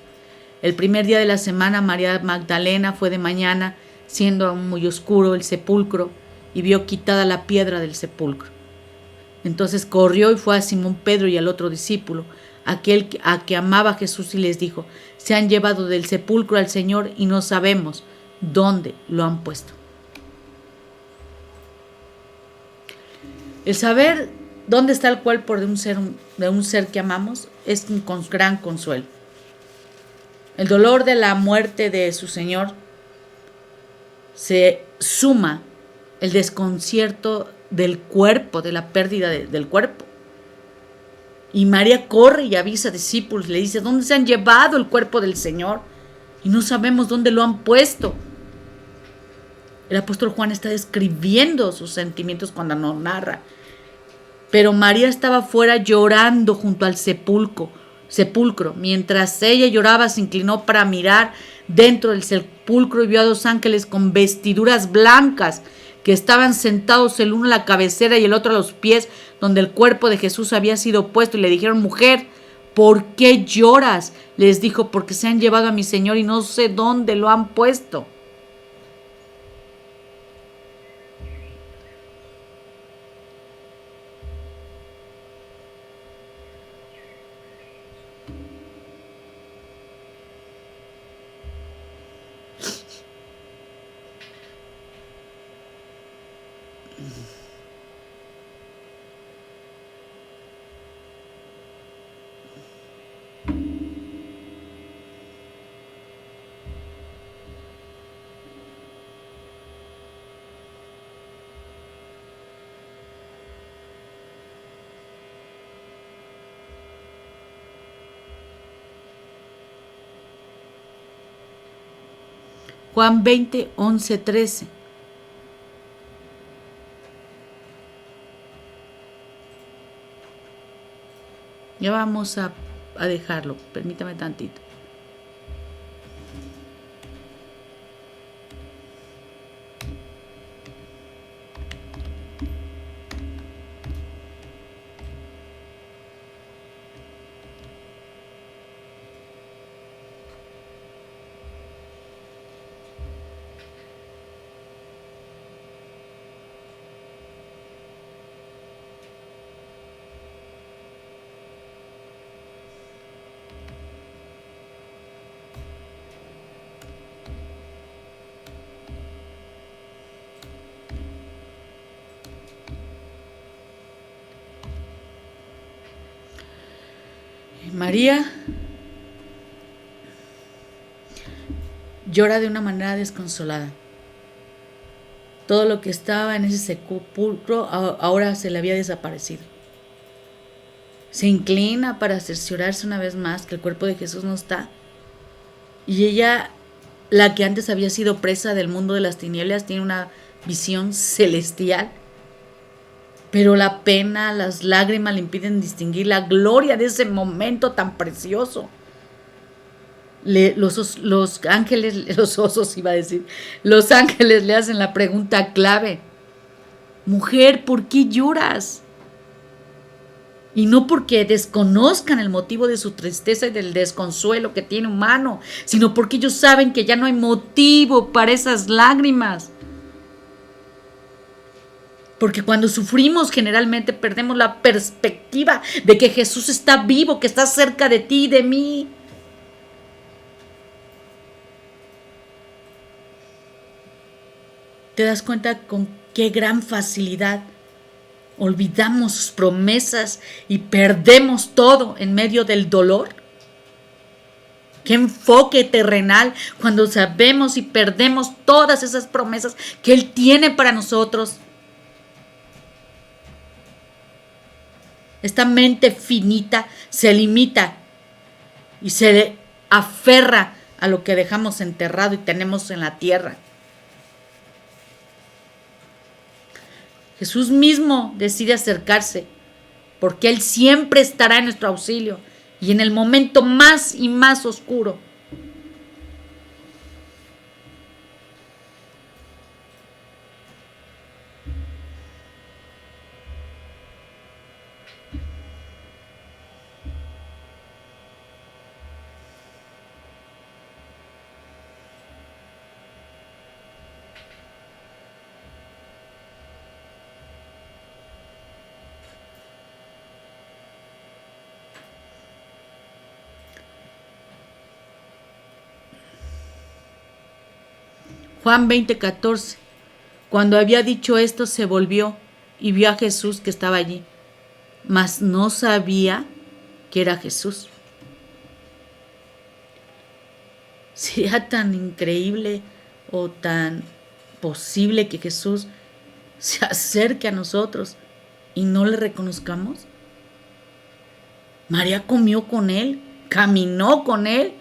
El primer día de la semana, María Magdalena fue de mañana, siendo aún muy oscuro el sepulcro, y vio quitada la piedra del sepulcro. Entonces corrió y fue a Simón Pedro y al otro discípulo, aquel a que amaba a Jesús, y les dijo: se han llevado del sepulcro al Señor y no sabemos dónde lo han puesto. El saber dónde está el cuerpo de un ser que amamos es un gran consuelo. El dolor de la muerte de su Señor se suma el desconcierto del cuerpo, de la pérdida del cuerpo. Y María corre y avisa a discípulos, le dice: ¿dónde se han llevado el cuerpo del Señor? Y no sabemos dónde lo han puesto. El apóstol Juan está describiendo sus sentimientos cuando nos narra. Pero María estaba fuera llorando junto al sepulcro. Mientras ella lloraba, se inclinó para mirar dentro del sepulcro y vio a dos ángeles con vestiduras blancas que estaban sentados, el uno a la cabecera y el otro a los pies, donde el cuerpo de Jesús había sido puesto. Y le dijeron: mujer, ¿por qué lloras? Les dijo: porque se han llevado a mi Señor y no sé dónde lo han puesto. Juan 20:11-13. Ya vamos a dejarlo, permítame tantito. María llora de una manera desconsolada. Todo lo que estaba en ese sepulcro ahora se le había desaparecido. Se inclina para cerciorarse una vez más que el cuerpo de Jesús no está. Y ella, la que antes había sido presa del mundo de las tinieblas, tiene una visión celestial. Pero la pena, las lágrimas le impiden distinguir la gloria de ese momento tan precioso. Los ángeles le hacen la pregunta clave: mujer, ¿por qué lloras? Y no porque desconozcan el motivo de su tristeza y del desconsuelo que tiene humano, sino porque ellos saben que ya no hay motivo para esas lágrimas. Porque cuando sufrimos generalmente perdemos la perspectiva de que Jesús está vivo, que está cerca de ti y de mí. ¿Te das cuenta con qué gran facilidad olvidamos sus promesas y perdemos todo en medio del dolor? Qué enfoque terrenal cuando sabemos y perdemos todas esas promesas que Él tiene para nosotros. Esta mente finita se limita y se aferra a lo que dejamos enterrado y tenemos en la tierra. Jesús mismo decide acercarse porque Él siempre estará en nuestro auxilio y en el momento más y más oscuro. Juan 20:14. Cuando había dicho esto, se volvió y vio a Jesús que estaba allí, mas no sabía que era Jesús. ¿Sería tan increíble o tan posible que Jesús se acerque a nosotros y no le reconozcamos? María comió con Él, caminó con Él,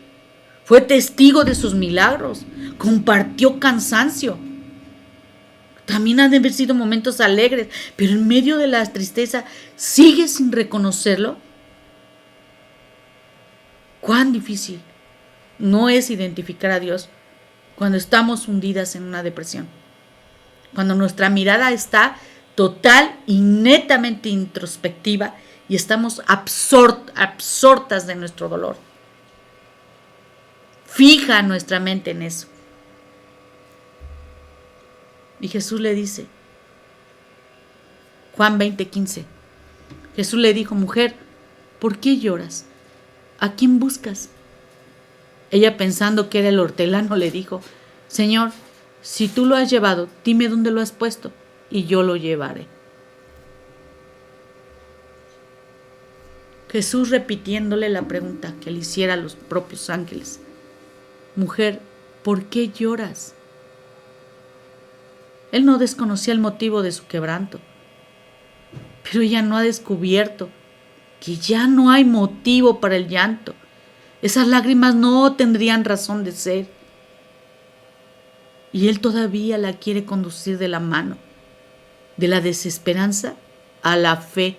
fue testigo de sus milagros, compartió cansancio. También han de haber sido momentos alegres, pero en medio de la tristeza, ¿sigue sin reconocerlo? Cuán difícil no es identificar a Dios cuando estamos hundidas en una depresión, cuando nuestra mirada está total y netamente introspectiva y estamos absortas de nuestro dolor. Fija nuestra mente en eso. Y Jesús le dice, Juan 20:15, Jesús le dijo: mujer, ¿por qué lloras? ¿A quién buscas? Ella, pensando que era el hortelano, le dijo: Señor, si tú lo has llevado, dime dónde lo has puesto y yo lo llevaré. Jesús repitiéndole la pregunta que le hiciera a los propios ángeles: mujer, ¿por qué lloras? Él no desconocía el motivo de su quebranto, pero ella no ha descubierto que ya no hay motivo para el llanto. Esas lágrimas no tendrían razón de ser. Y Él todavía la quiere conducir de la mano, de la desesperanza a la fe.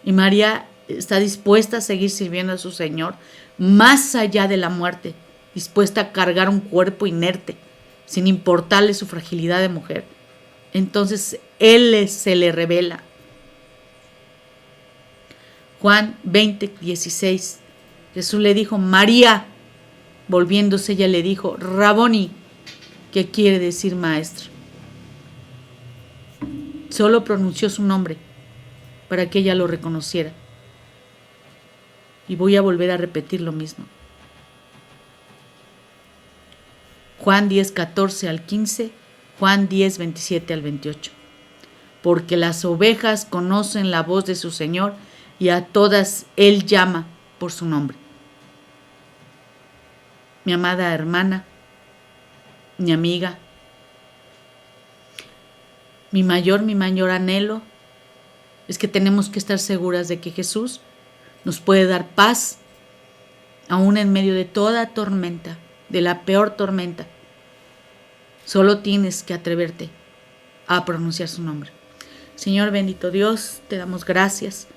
Y María está dispuesta a seguir sirviendo a su Señor más allá de la muerte, dispuesta a cargar un cuerpo inerte, sin importarle su fragilidad de mujer. Entonces Él se le revela. Juan 20:16. Jesús le dijo: María. Volviéndose, ella le dijo: Raboni, que quiere decir maestro. Solo pronunció su nombre para que ella lo reconociera. Y voy a volver a repetir lo mismo. Juan 10:14 al 15, Juan 10:27 al 28. Porque las ovejas conocen la voz de su Señor, y a todas Él llama por su nombre. Mi amada hermana, mi amiga, mi mayor anhelo es que tenemos que estar seguras de que Jesús nos puede dar paz aún en medio de toda tormenta, de la peor tormenta. Solo tienes que atreverte a pronunciar su nombre. Señor bendito Dios, te damos gracias,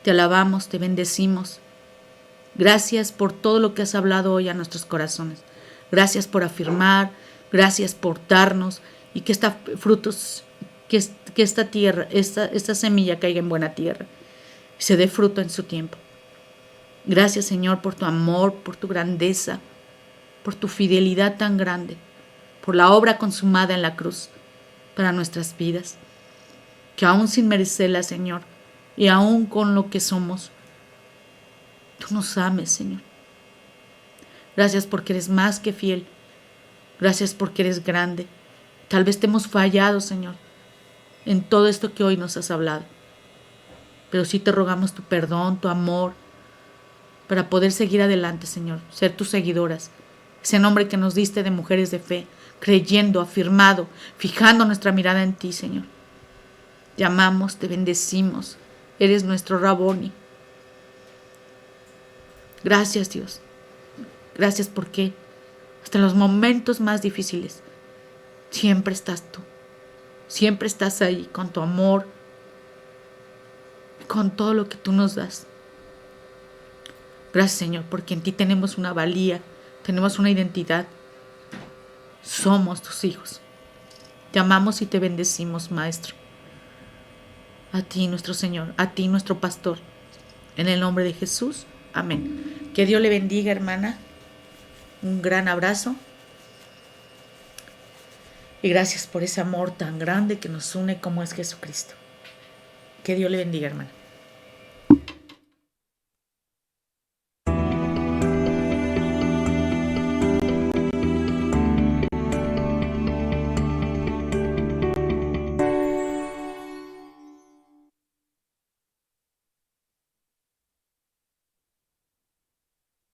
te alabamos, te bendecimos. Gracias por todo lo que has hablado hoy a nuestros corazones. Gracias por afirmar, gracias por darnos y que esta tierra, esta semilla caiga en buena tierra y se dé fruto en su tiempo. Gracias, Señor, por tu amor, por tu grandeza, por tu fidelidad tan grande, por la obra consumada en la cruz para nuestras vidas, que aún sin merecerla, Señor, y aún con lo que somos, tú nos ames, Señor. Gracias porque eres más que fiel. Gracias porque eres grande. Tal vez te hemos fallado, Señor, en todo esto que hoy nos has hablado. Pero sí te rogamos tu perdón, tu amor, para poder seguir adelante, Señor, ser tus seguidoras. Ese nombre que nos diste de mujeres de fe, creyendo, afirmado, fijando nuestra mirada en ti, Señor. Te amamos, te bendecimos. Eres nuestro Raboni. Gracias, Dios. Gracias porque hasta en los momentos más difíciles siempre estás tú. Siempre estás ahí con tu amor, con todo lo que tú nos das. Gracias, Señor, porque en ti tenemos una valía, tenemos una identidad. Somos tus hijos. Te amamos y te bendecimos, Maestro. A ti, nuestro Señor, a ti, nuestro Pastor. En el nombre de Jesús. Amén. Que Dios le bendiga, hermana. Un gran abrazo. Y gracias por ese amor tan grande que nos une como es Jesucristo. Que Dios le bendiga, hermana.